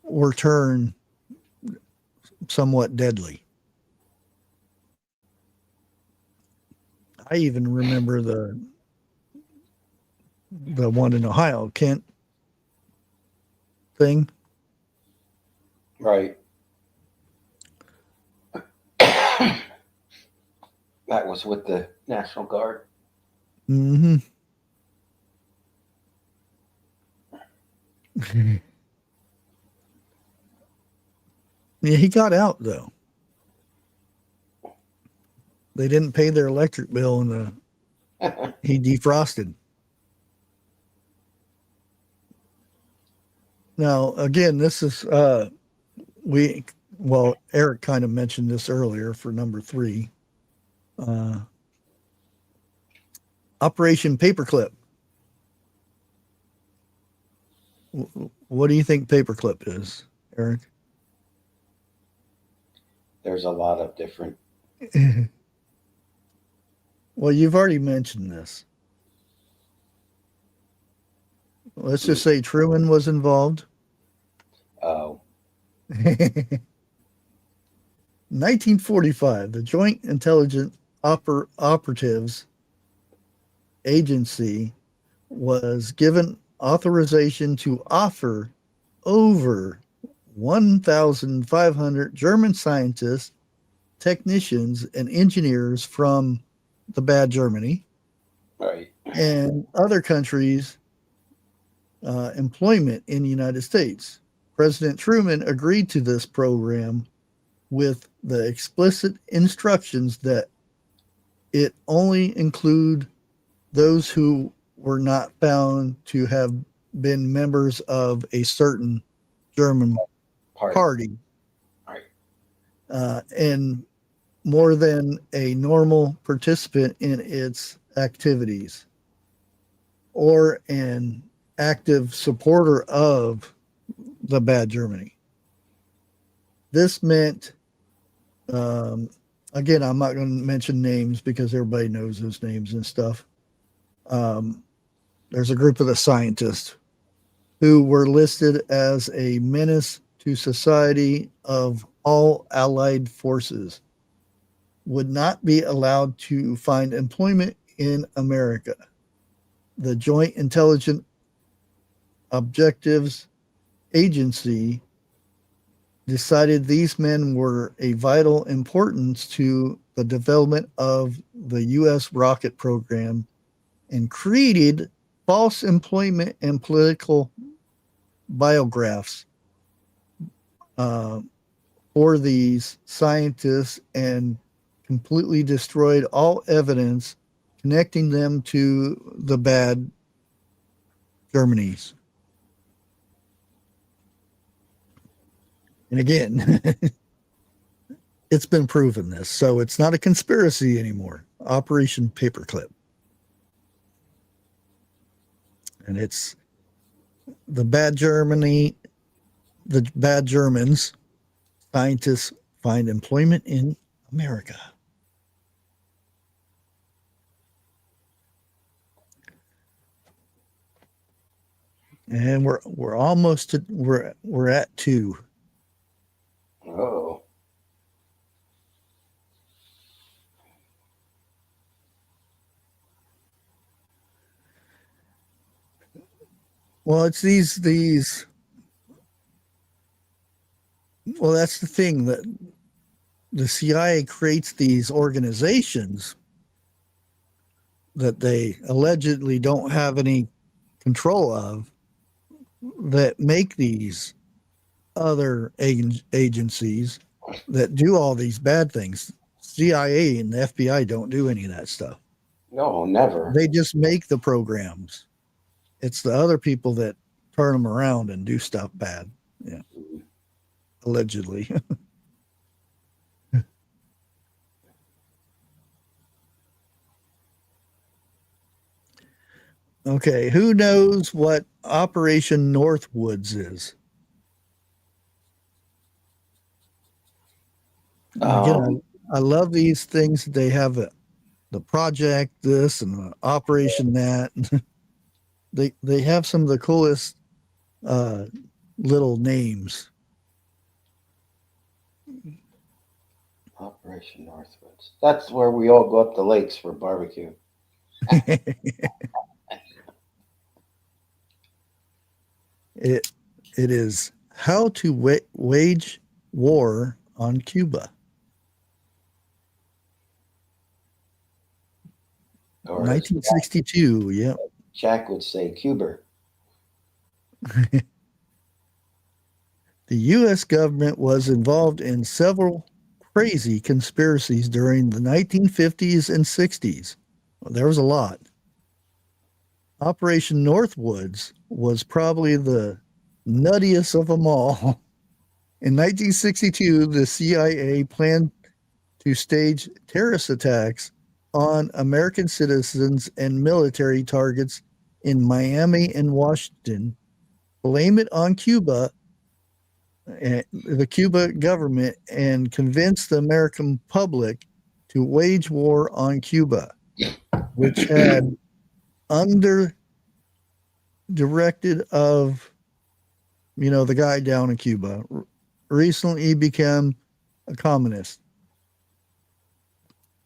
were turned somewhat deadly. I even remember the one in Ohio, Kent thing. Right. That was with the National Guard. Mm-hmm. Yeah, he got out though. They didn't pay their electric bill and he defrosted. Now, again, this is Eric kind of mentioned this earlier for number 3. Operation Paperclip. What do you think Paperclip is, Eric? There's a lot of different. Well, you've already mentioned this. Let's just say Truman was involved. Oh. 1945, the Joint Intelligence Operatives Agency was given authorization to offer over 1,500 German scientists, technicians, and engineers from the bad Germany, Right, and other countries employment in the United States. President Truman agreed to this program with the explicit instructions that it only include those who were not found to have been members of a certain German party. Right. And more than a normal participant in its activities or an active supporter of the bad Germany. This meant, again, I'm not going to mention names because everybody knows those names and stuff. There's a group of the scientists who were listed as a menace to society of all allied forces, would not be allowed to find employment in America. The Joint Intelligence Objectives Agency decided these men were a vital importance to the development of the U.S. rocket program and created false employment and political biographs for these scientists and completely destroyed all evidence connecting them to the bad Germanys. And again, it's been proven this, so it's not a conspiracy anymore. Operation Paperclip. And it's the bad Germany, the bad Germans, scientists find employment in America. And we're almost to, we're at 2. Oh. Well, it's these. Well, that's the thing, that the CIA creates these organizations that they allegedly don't have any control of, that make these other agencies that do all these bad things. CIA and the FBI don't do any of that stuff. No, never. They just make the programs. It's the other people that turn them around and do stuff bad. Yeah. Allegedly. Okay, who knows what Operation Northwoods is? Again, I love these things. They have the project this and the operation that. They have some of the coolest little names. Operation Northwoods. That's where we all go up the lakes for barbecue. It is how to wage war on Cuba. Or 1962, yeah. Jack would say Cuba. The U.S. government was involved in several crazy conspiracies during the 1950s and 60s. Well, there was a lot. Operation Northwoods was probably the nuttiest of them all. In 1962, the CIA planned to stage terrorist attacks on American citizens and military targets in Miami and Washington, blame it on Cuba, the Cuba government, and convince the American public to wage war on Cuba, which had under directed of, the guy down in Cuba, recently became a communist.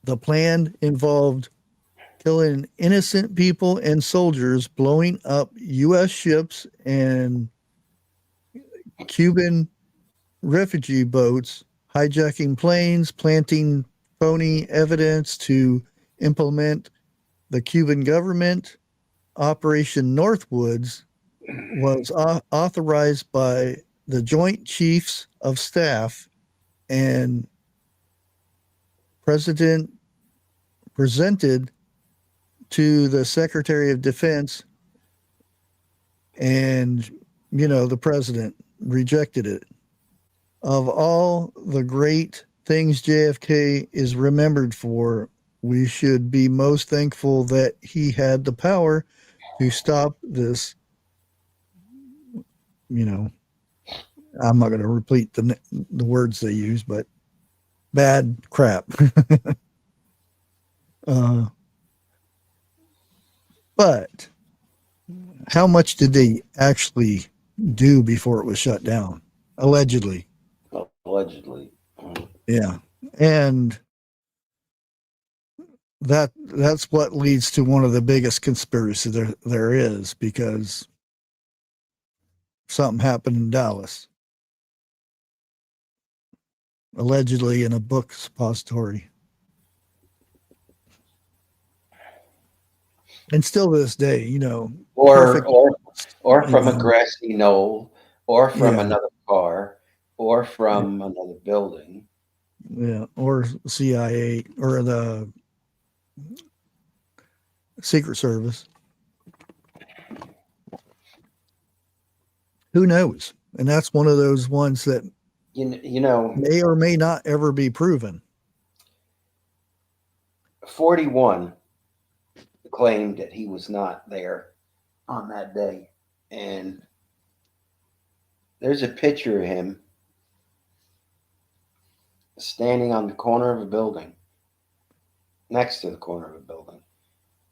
The plan involved killing innocent people and soldiers, blowing up U.S. ships and Cuban refugee boats, hijacking planes, planting phony evidence to implement the Cuban government. Operation Northwoods was authorized by the Joint Chiefs of Staff and presented to the Secretary of Defense, and the president rejected it. Of all the great things JFK is remembered for, we should be most thankful that he had the power to stop this. I'm not going to repeat the words they use, but bad crap. But how much did they actually do before it was shut down? Allegedly. Allegedly. Yeah. And that's what leads to one of the biggest conspiracies there is, because something happened in Dallas. Allegedly in a book suppository. And still to this day, or from a grassy knoll, or from Yeah. another car, or from another building. Yeah, or CIA or the Secret Service. Who knows? And that's one of those ones that You know, may or may not ever be proven. 41 claimed that he was not there on that day. And there's a picture of him standing on the corner of a building, next to the corner of a building,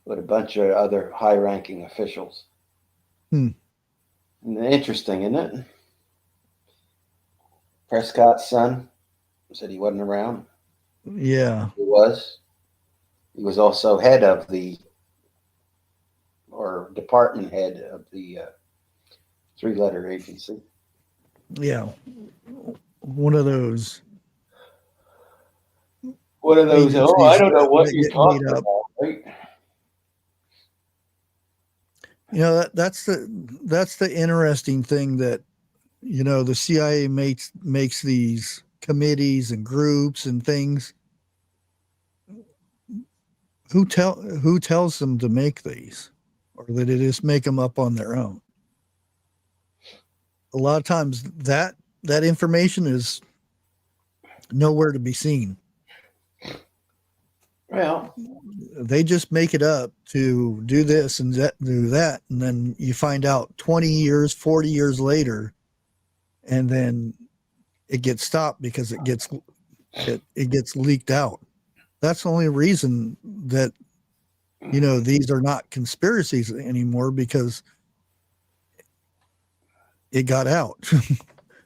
with a bunch of other high-ranking officials. Interesting, isn't it? Prescott's son said he wasn't around. Yeah. He was. He was also head of the, or department head of the 3-letter agency. Yeah. One of those. What are those? Oh, I don't know what you're talking about. about, right? You know, that's the interesting thing that, you know, the CIA makes these committees and groups and things. Who tells them to make these, or that they just make them up on their own? A lot of times that information is nowhere to be seen. Well, they just make it up to do this and do that, and then you find out 20 years, 40 years later, and then it gets stopped because it gets leaked out. That's the only reason that, you know, these are not conspiracies anymore, because it got out,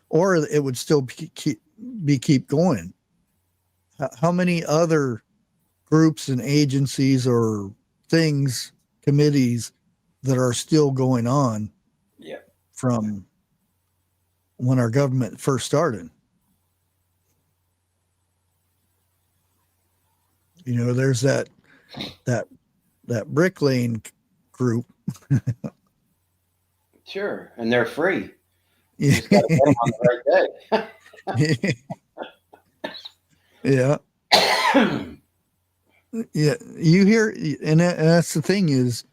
or it would still keep going. How many other groups and agencies or things, committees that are still going on from when our government first started? You know, there's that Brick Lane group. Sure, and they're free. You just got to get them on the right day. Yeah. Yeah, you hear, and that's the thing is,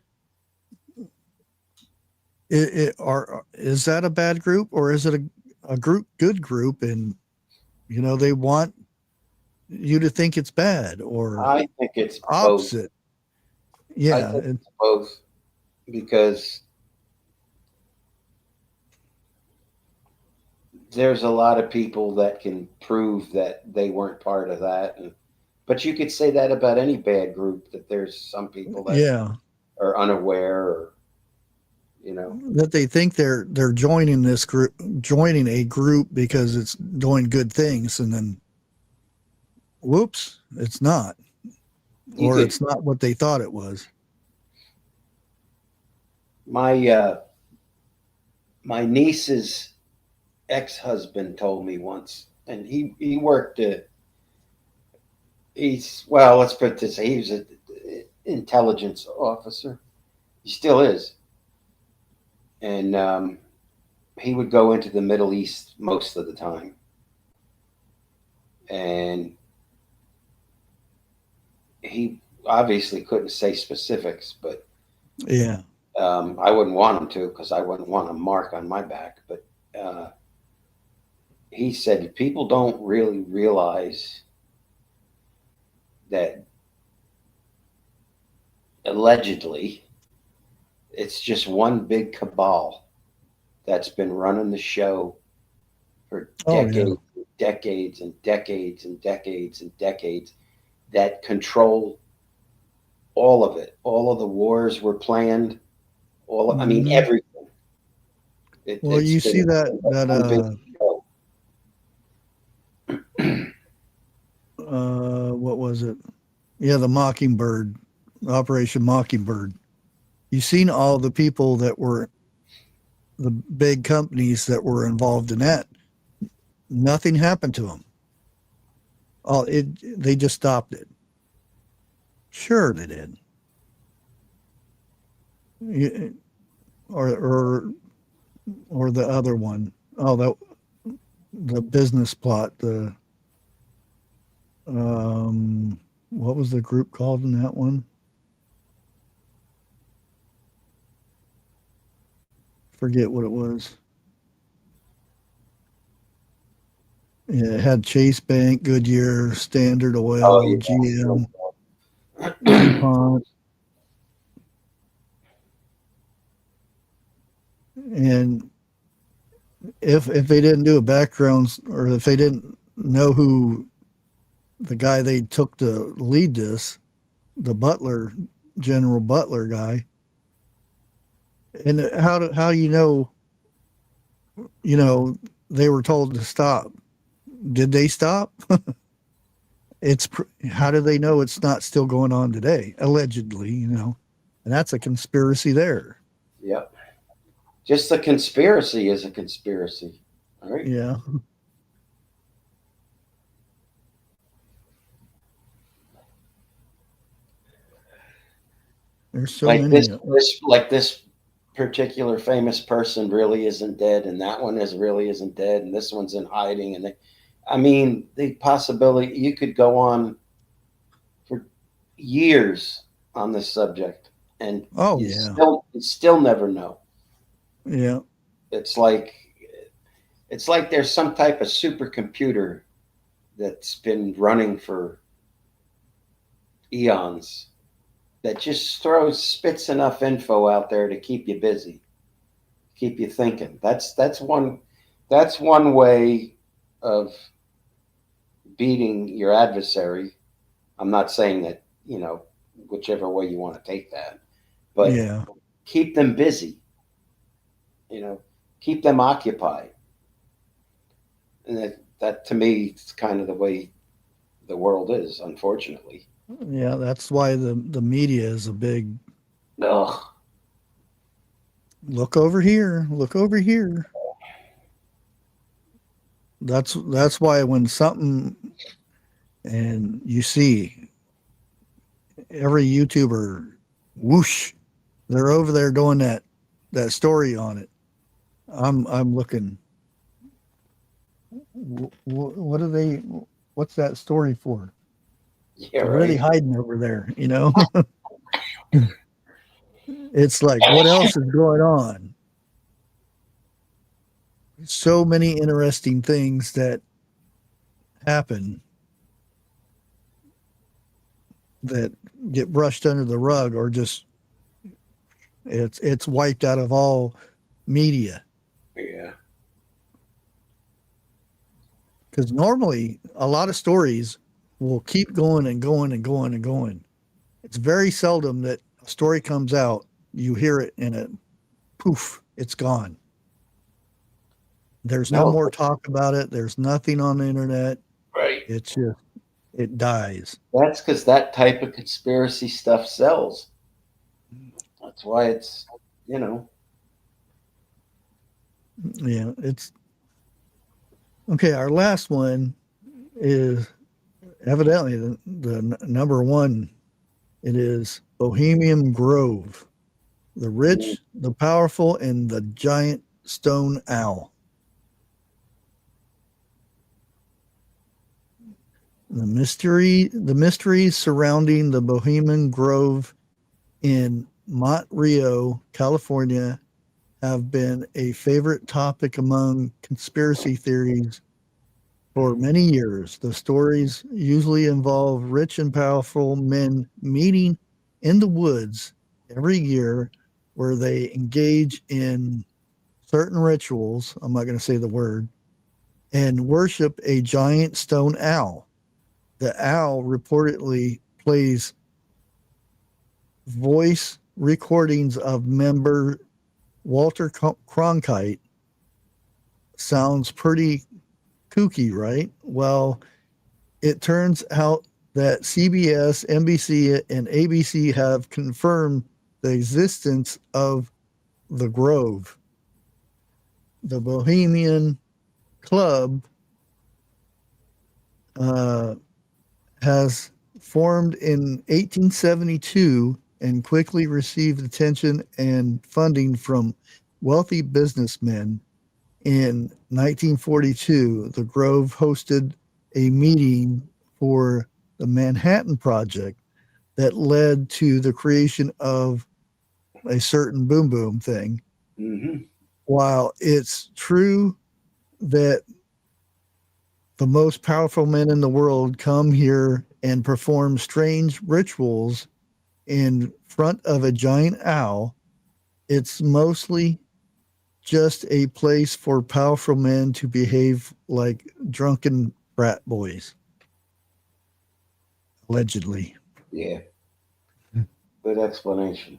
is that a bad group, or is it a good group, and, you know, they want you to think it's bad, or I think it's opposite. Both. Yeah, I think it's both, because there's a lot of people that can prove that they weren't part of that, but you could say that about any bad group, that there's some people that are unaware, or, you know, that they think they're joining this group, joining a group because it's doing good things, and then whoops, it's not, or it's not what they thought it was. My niece's ex-husband told me once, and he worked let's put it this way, he was an intelligence officer. He still is. And he would go into the Middle East most of the time. And he obviously couldn't say specifics, but yeah, I wouldn't want him to, because I wouldn't want a mark on my back. But he said people don't really realize that allegedly it's just one big cabal that's been running the show for decades and decades and decades and decades, that control all of it. All of the wars were planned. I mean, everything. Well, you see that what was it? Yeah, the Mockingbird, Operation Mockingbird. You've seen all the people that were the big companies that were involved in that. Nothing happened to them. They just stopped it. Sure, they did. Or the other one. Oh, the business plot. What was the group called in that one? Forget what it was. Yeah, it had Chase Bank, Goodyear, Standard Oil, GM, DuPont. And if they didn't do a background, or if they didn't know who the guy they took to lead this, the Butler, General Butler guy, and how you know they were told to stop. Did they stop? It's how do they know it's not still going on today? Allegedly, and that's a conspiracy there. Yep. Just the conspiracy is a conspiracy. All right. Yeah. There's so many. This particular famous person really isn't dead, and that one really isn't dead, and this one's in hiding. And I mean, the possibility you could go on for years on this subject, and you still never know. Yeah. It's like there's some type of supercomputer that's been running for eons that just spits enough info out there to keep you busy, keep you thinking. That's one way of beating your adversary. I'm not saying that, whichever way you want to take that, but keep them busy, keep them occupied. And that to me is kind of the way the world is, unfortunately. Yeah, that's why the media is a big. Ugh. Look over here. Look over here. That's why when something, and you see every YouTuber, whoosh, they're over there doing that story on it. I'm looking. What are they? What's that story for? Yeah, right. What are they hiding over there? It's like, what else is going on? So many interesting things that happen that get brushed under the rug, or just it's wiped out of all media. Yeah. Because normally a lot of stories will keep going and going and going and going. It's very seldom that a story comes out, you hear it, and it poof, it's gone. There's no more talk about it. There's nothing on the internet. Right. It's just, it dies. That's because that type of conspiracy stuff sells. That's why it's, Yeah, it's okay. Our last one is evidently the number one. It is Bohemian Grove, the rich, the powerful, and the giant stone owl. The mysteries surrounding the Bohemian Grove in Monterey, California, have been a favorite topic among conspiracy theories for many years. The stories usually involve rich and powerful men meeting in the woods every year, where they engage in certain rituals, I'm not going to say the word, and worship a giant stone owl. The owl reportedly plays voice recordings of member Walter Cronkite. Sounds pretty kooky, right? Well, it turns out that CBS, NBC, and ABC have confirmed the existence of the Grove. The Bohemian Club has formed in 1872 and quickly received attention and funding from wealthy businessmen. In 1942, the Grove hosted a meeting for the Manhattan Project that led to the creation of a certain boom boom thing. Mm-hmm. While it's true that the most powerful men in the world come here and perform strange rituals in front of a giant owl, it's mostly just a place for powerful men to behave like drunken frat boys. Allegedly. Yeah. Good explanation.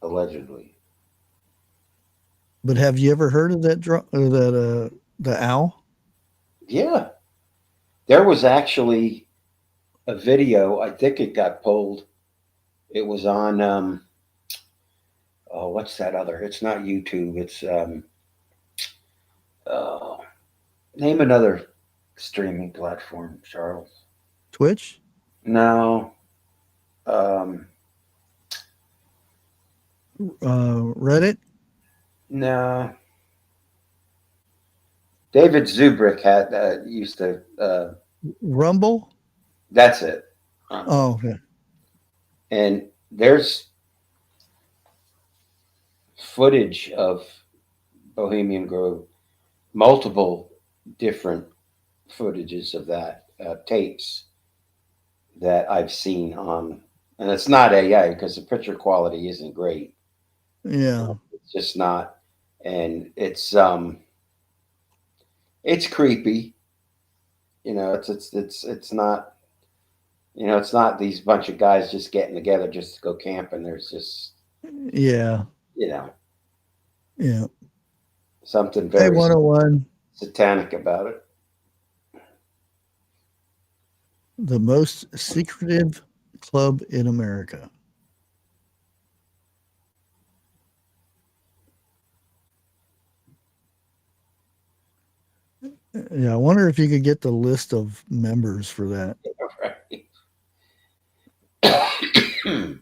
Allegedly. But have you ever heard of that the owl? Yeah. There was actually a video, I think it got pulled. It was on oh, what's that other? It's not YouTube. It's name another streaming platform, Charles. Twitch? No. Um, Reddit? no. David Zubrick had used to. Rumble? That's it. Oh, okay. And there's footage of Bohemian Grove, multiple different footages of that, tapes that I've seen on, and it's not AI because the picture quality isn't great. Yeah. It's just not, and it's creepy. You know, it's not. You know, it's not these bunch of guys just getting together just to go camping. There's just, Yeah. you know, Yeah. something Hey, very 101. satanic about it. The most secretive club in America. Yeah, I wonder if you could get the list of members for that. Right.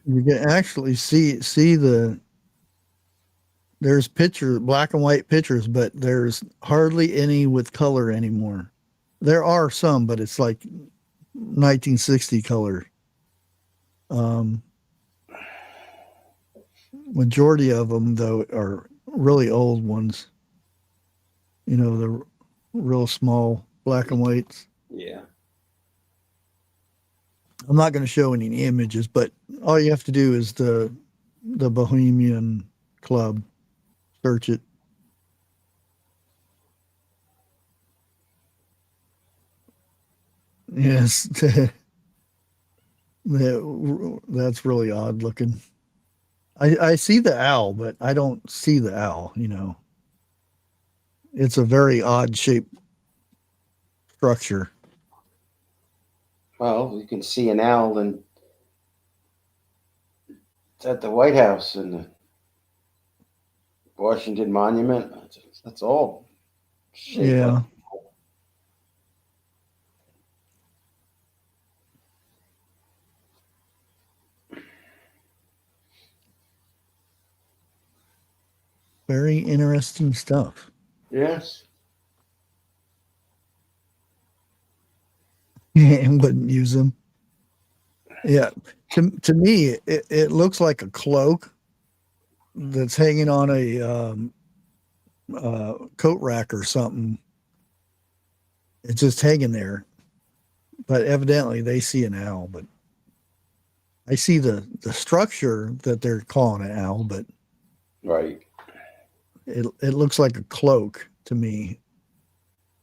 You can actually see there's black and white pictures, but there's hardly any with color anymore. There are some, but it's like 1960 color. Majority of them though are really old ones. You know, the real small black and whites. Yeah. I'm not going to show any images, but all you have to do is the Bohemian Club. Search it. Yes. That's really odd looking. I see the owl, but I don't see the owl, you know. It's a very odd shaped structure. Well, you can see an owl and it's at the White House and the Washington Monument. That's all shaped Yeah. like. Very interesting stuff. Yes. And wouldn't use them. Yeah. To me, it looks like a cloak that's hanging on a coat rack or something. It's just hanging there. But evidently they see an owl, but I see the structure that they're calling an owl, but Right. it looks like a cloak to me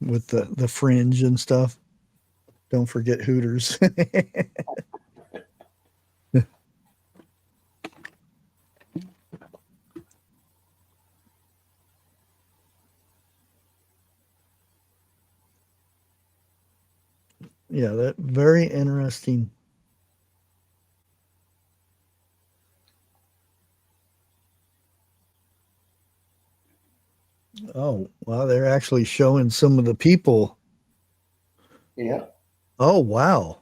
with the fringe and stuff. Don't forget Hooters. Yeah, that very interesting. Oh, wow, they're actually showing some of the people. Yeah. Oh, wow.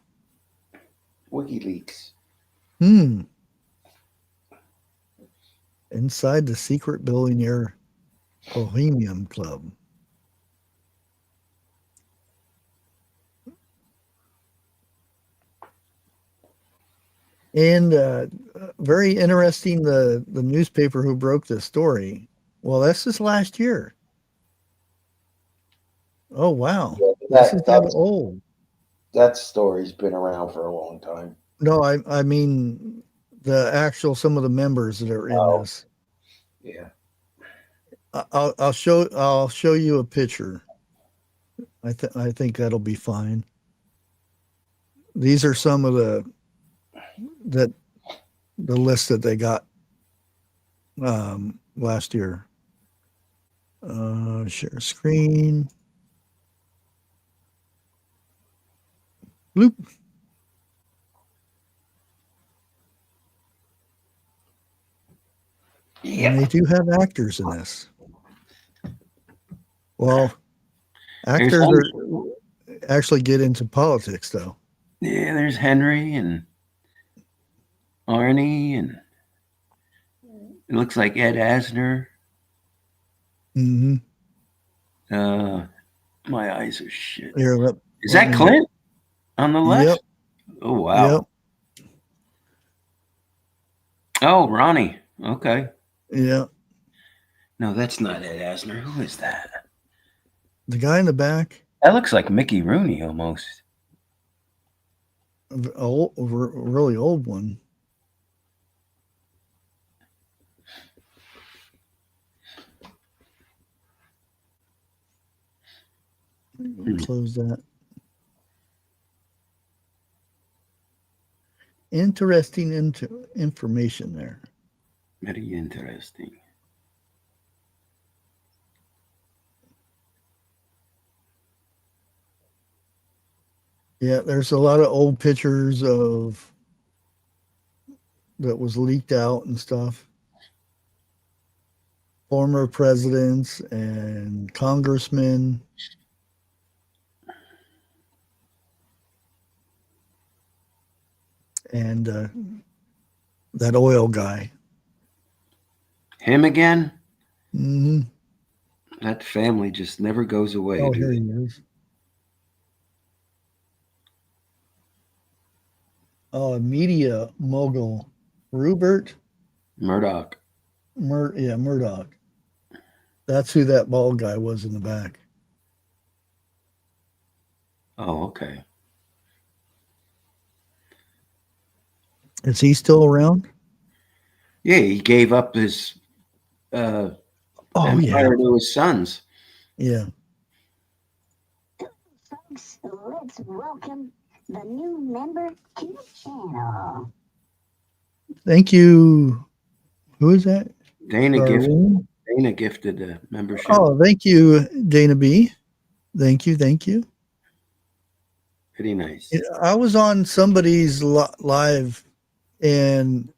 WikiLeaks. Inside the secret billionaire Bohemian Club. And very interesting, the newspaper who broke this story. Well, this is last year. Oh, wow. Yeah, This is not old. that story's been around for a long time. No, I mean the actual, some of the members that are in this. Yeah. I'll show you a picture. I think that'll be fine. These are some of the list that they got last year. Share screen. Bloop. Yeah. And they do have actors in this. Well, actors actually get into politics, though. Yeah, there's Henry and Arnie, and it looks like Ed Asner. Mm-hmm. My eyes are shit. Here, Is that Clint on the left? Yep. Oh, wow. Yep. Oh, Ronnie. Okay. Yeah. No, that's not Ed Asner. Who is that? The guy in the back. That looks like Mickey Rooney almost. A really old one. Close that. Interesting information there. Very interesting. Yeah, there's a lot of old pictures of that was leaked out and stuff. Former presidents and congressmen. And that oil guy. Him again? Mm-hmm. That family just never goes away. Oh, here he is. Oh, media mogul Rupert Murdoch. Murdoch. That's who that bald guy was in the back. Oh, okay. Is he still around? Yeah, he gave up his empire to his sons. Yeah. Folks, let's welcome the new member to the channel. Thank you. Who is that? Dana gifted a membership. Oh, thank you, Dana B. Thank you. Pretty nice. I was on somebody's live, and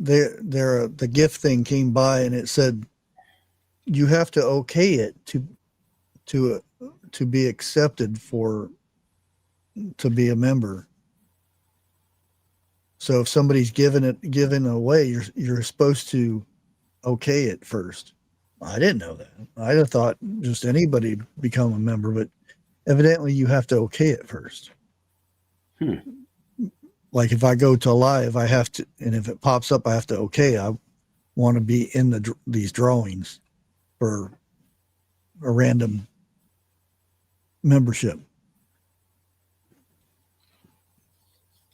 the gift thing came by, and it said you have to okay it to be accepted to be a member. So if somebody's given away, you're supposed to okay it first. I didn't know that. I'd have thought just anybody become a member, but evidently you have to okay it first. Like if I go to live, I have to, and if it pops up, I have to okay. I want to be in these drawings for a random membership.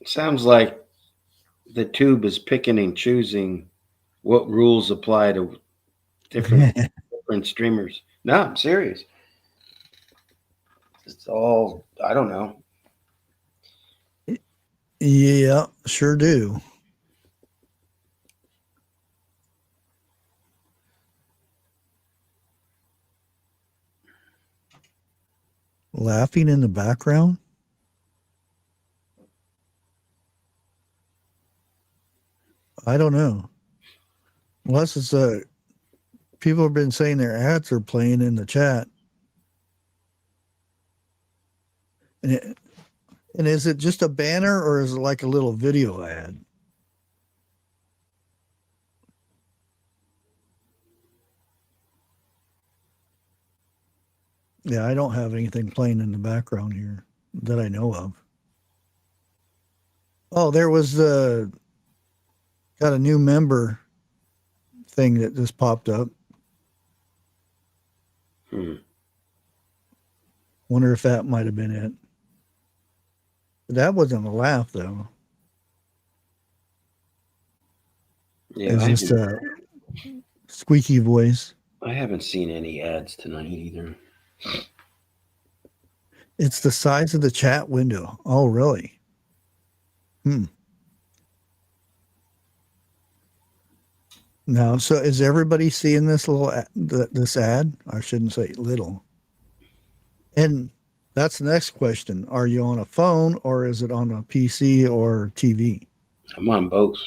Sounds like the tube is picking and choosing what rules apply to different streamers. No, I'm serious. It's all, I don't know. Yeah, sure do. Laughing in the background? I don't know. Unless it's people have been saying their ads are playing in the chat. And is it just a banner or is it like a little video ad? Yeah, I don't have anything playing in the background here that I know of. Oh, there was the Got a new member thing that just popped up. Wonder if that might have been it. That wasn't a laugh, though. Yeah, It's just a squeaky voice. I haven't seen any ads tonight either. It's the size of the chat window. Oh, really? Now, so is everybody seeing this this ad? I shouldn't say little. And that's the next question. Are you on a phone or is it on a PC or TV? I'm on both.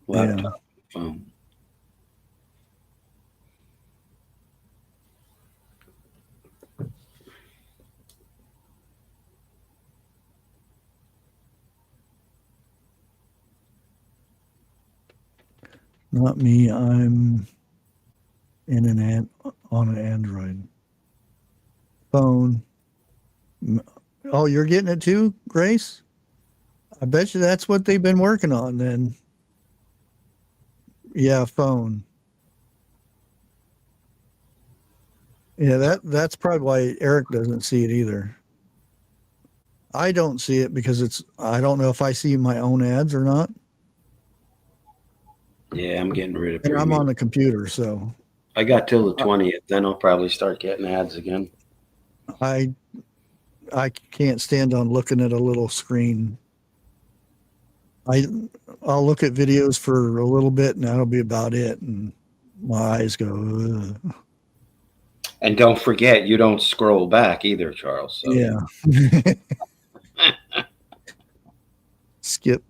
Laptop, phone. Not me. I'm on an Android phone. Oh, you're getting it too, Grace? I bet you that's what they've been working on then. Yeah, phone. Yeah, that's probably why Eric doesn't see it either. I don't see it because I don't know if I see my own ads or not. Yeah, I'm getting rid of And I'm premium. on the computer, so I got till the 20th, then I'll probably start getting ads again. I can't stand on looking at a little screen. I'll look at videos for a little bit and that'll be about it, and my eyes go, ugh. And don't forget, you don't scroll back either, Charles. So. Yeah. Skip.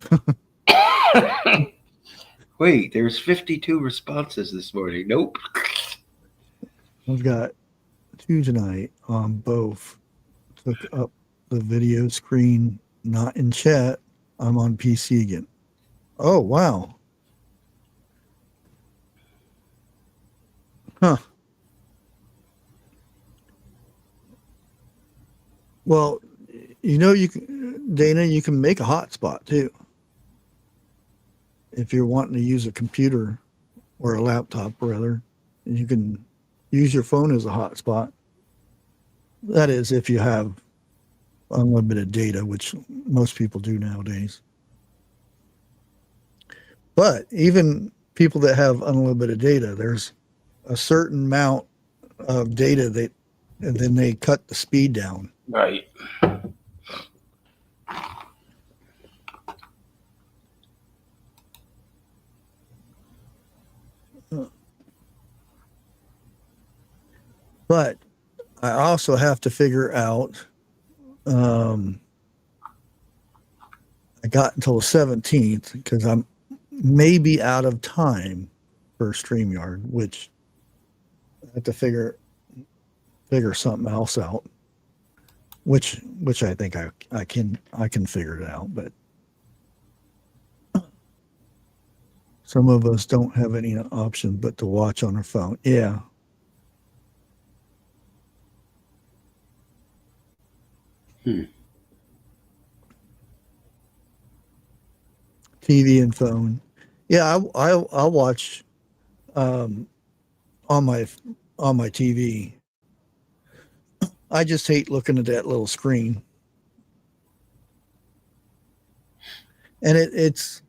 Wait, there's 52 responses this morning. Nope. I've got 2 tonight on both. Took up the video screen, not in chat. I'm on PC again. Oh, wow. Huh. Well, you can, Dana, you can make a hotspot too. If you're wanting to use a computer or a laptop, rather, you can use your phone as a hotspot. That is, if you have unlimited data, which most people do nowadays. But even people that have unlimited data, there's a certain amount of data and then they cut the speed down. Right. But I also have to figure out, I got until the 17th because I'm maybe out of time for StreamYard, which I have to figure something else out, which I think I can figure it out, but some of us don't have any option but to watch on our phone. Yeah. TV and phone. Yeah, I'll watch on my TV. I just hate looking at that little screen. And it's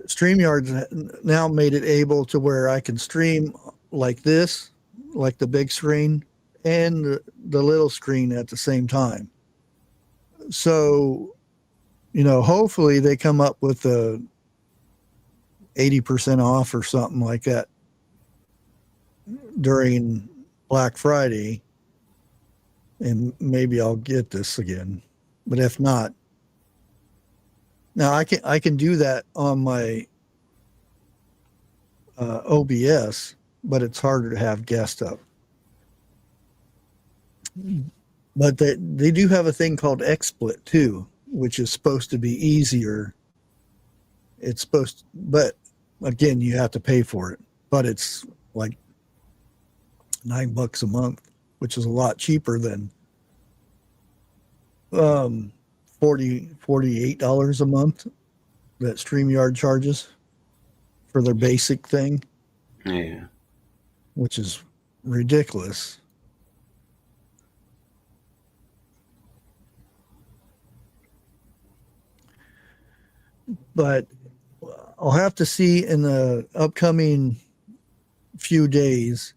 StreamYard's now made it able to where I can stream like this, like the big screen and the little screen at the same time. So, hopefully they come up with a 80% off or something like that during Black Friday, and maybe I'll get this again. But if not, now I can do that on my OBS, but it's harder to have guests up. But they do have a thing called XSplit too, which is supposed to be easier. But again, you have to pay for it. But it's like $9 a month, which is a lot cheaper than $4 $48 a month that StreamYard charges for their basic thing, Yeah. which is ridiculous. But I'll have to see in the upcoming few days,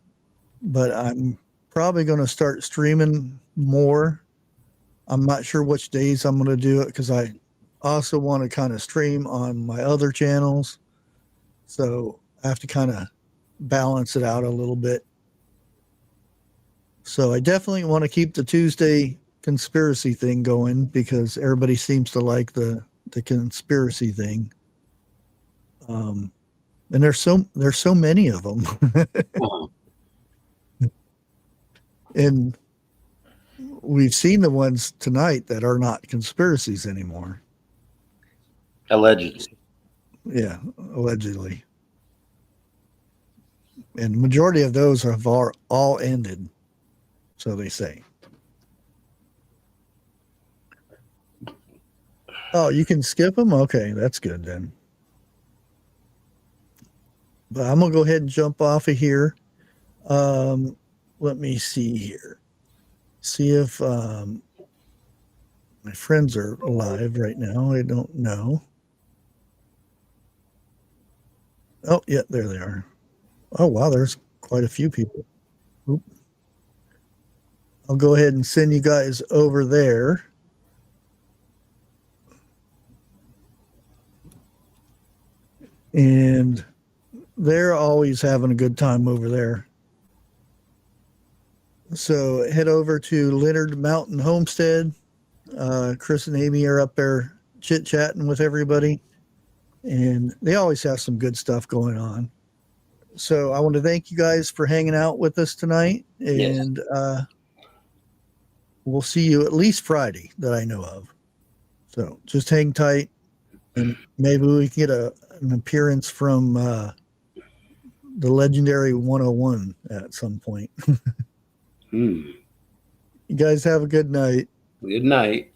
but I'm probably going to start streaming more. I'm not sure which days I'm going to do it because I also want to kind of stream on my other channels. So I have to kind of balance it out a little bit. So I definitely want to keep the Tuesday conspiracy thing going because everybody seems to like the conspiracy thing. And there's so many of them. And we've seen the ones tonight that are not conspiracies anymore. Allegedly. Yeah, allegedly. And the majority of those have all ended, so they say. Oh, you can skip them? Okay, that's good then. But I'm going to go ahead and jump off of here. Let me see here. See if my friends are alive right now. I don't know. Oh, yeah, there they are. Oh, wow, there's quite a few people. Oop. I'll go ahead and send you guys over there. And they're always having a good time over there. So head over to Leonard Mountain Homestead. Chris and Amy are up there chit-chatting with everybody. And they always have some good stuff going on. So I want to thank you guys for hanging out with us tonight. And we'll see you at least Friday that I know of. So just hang tight. And maybe we can get an appearance from the legendary 101 at some point. You guys have a good night. Good night.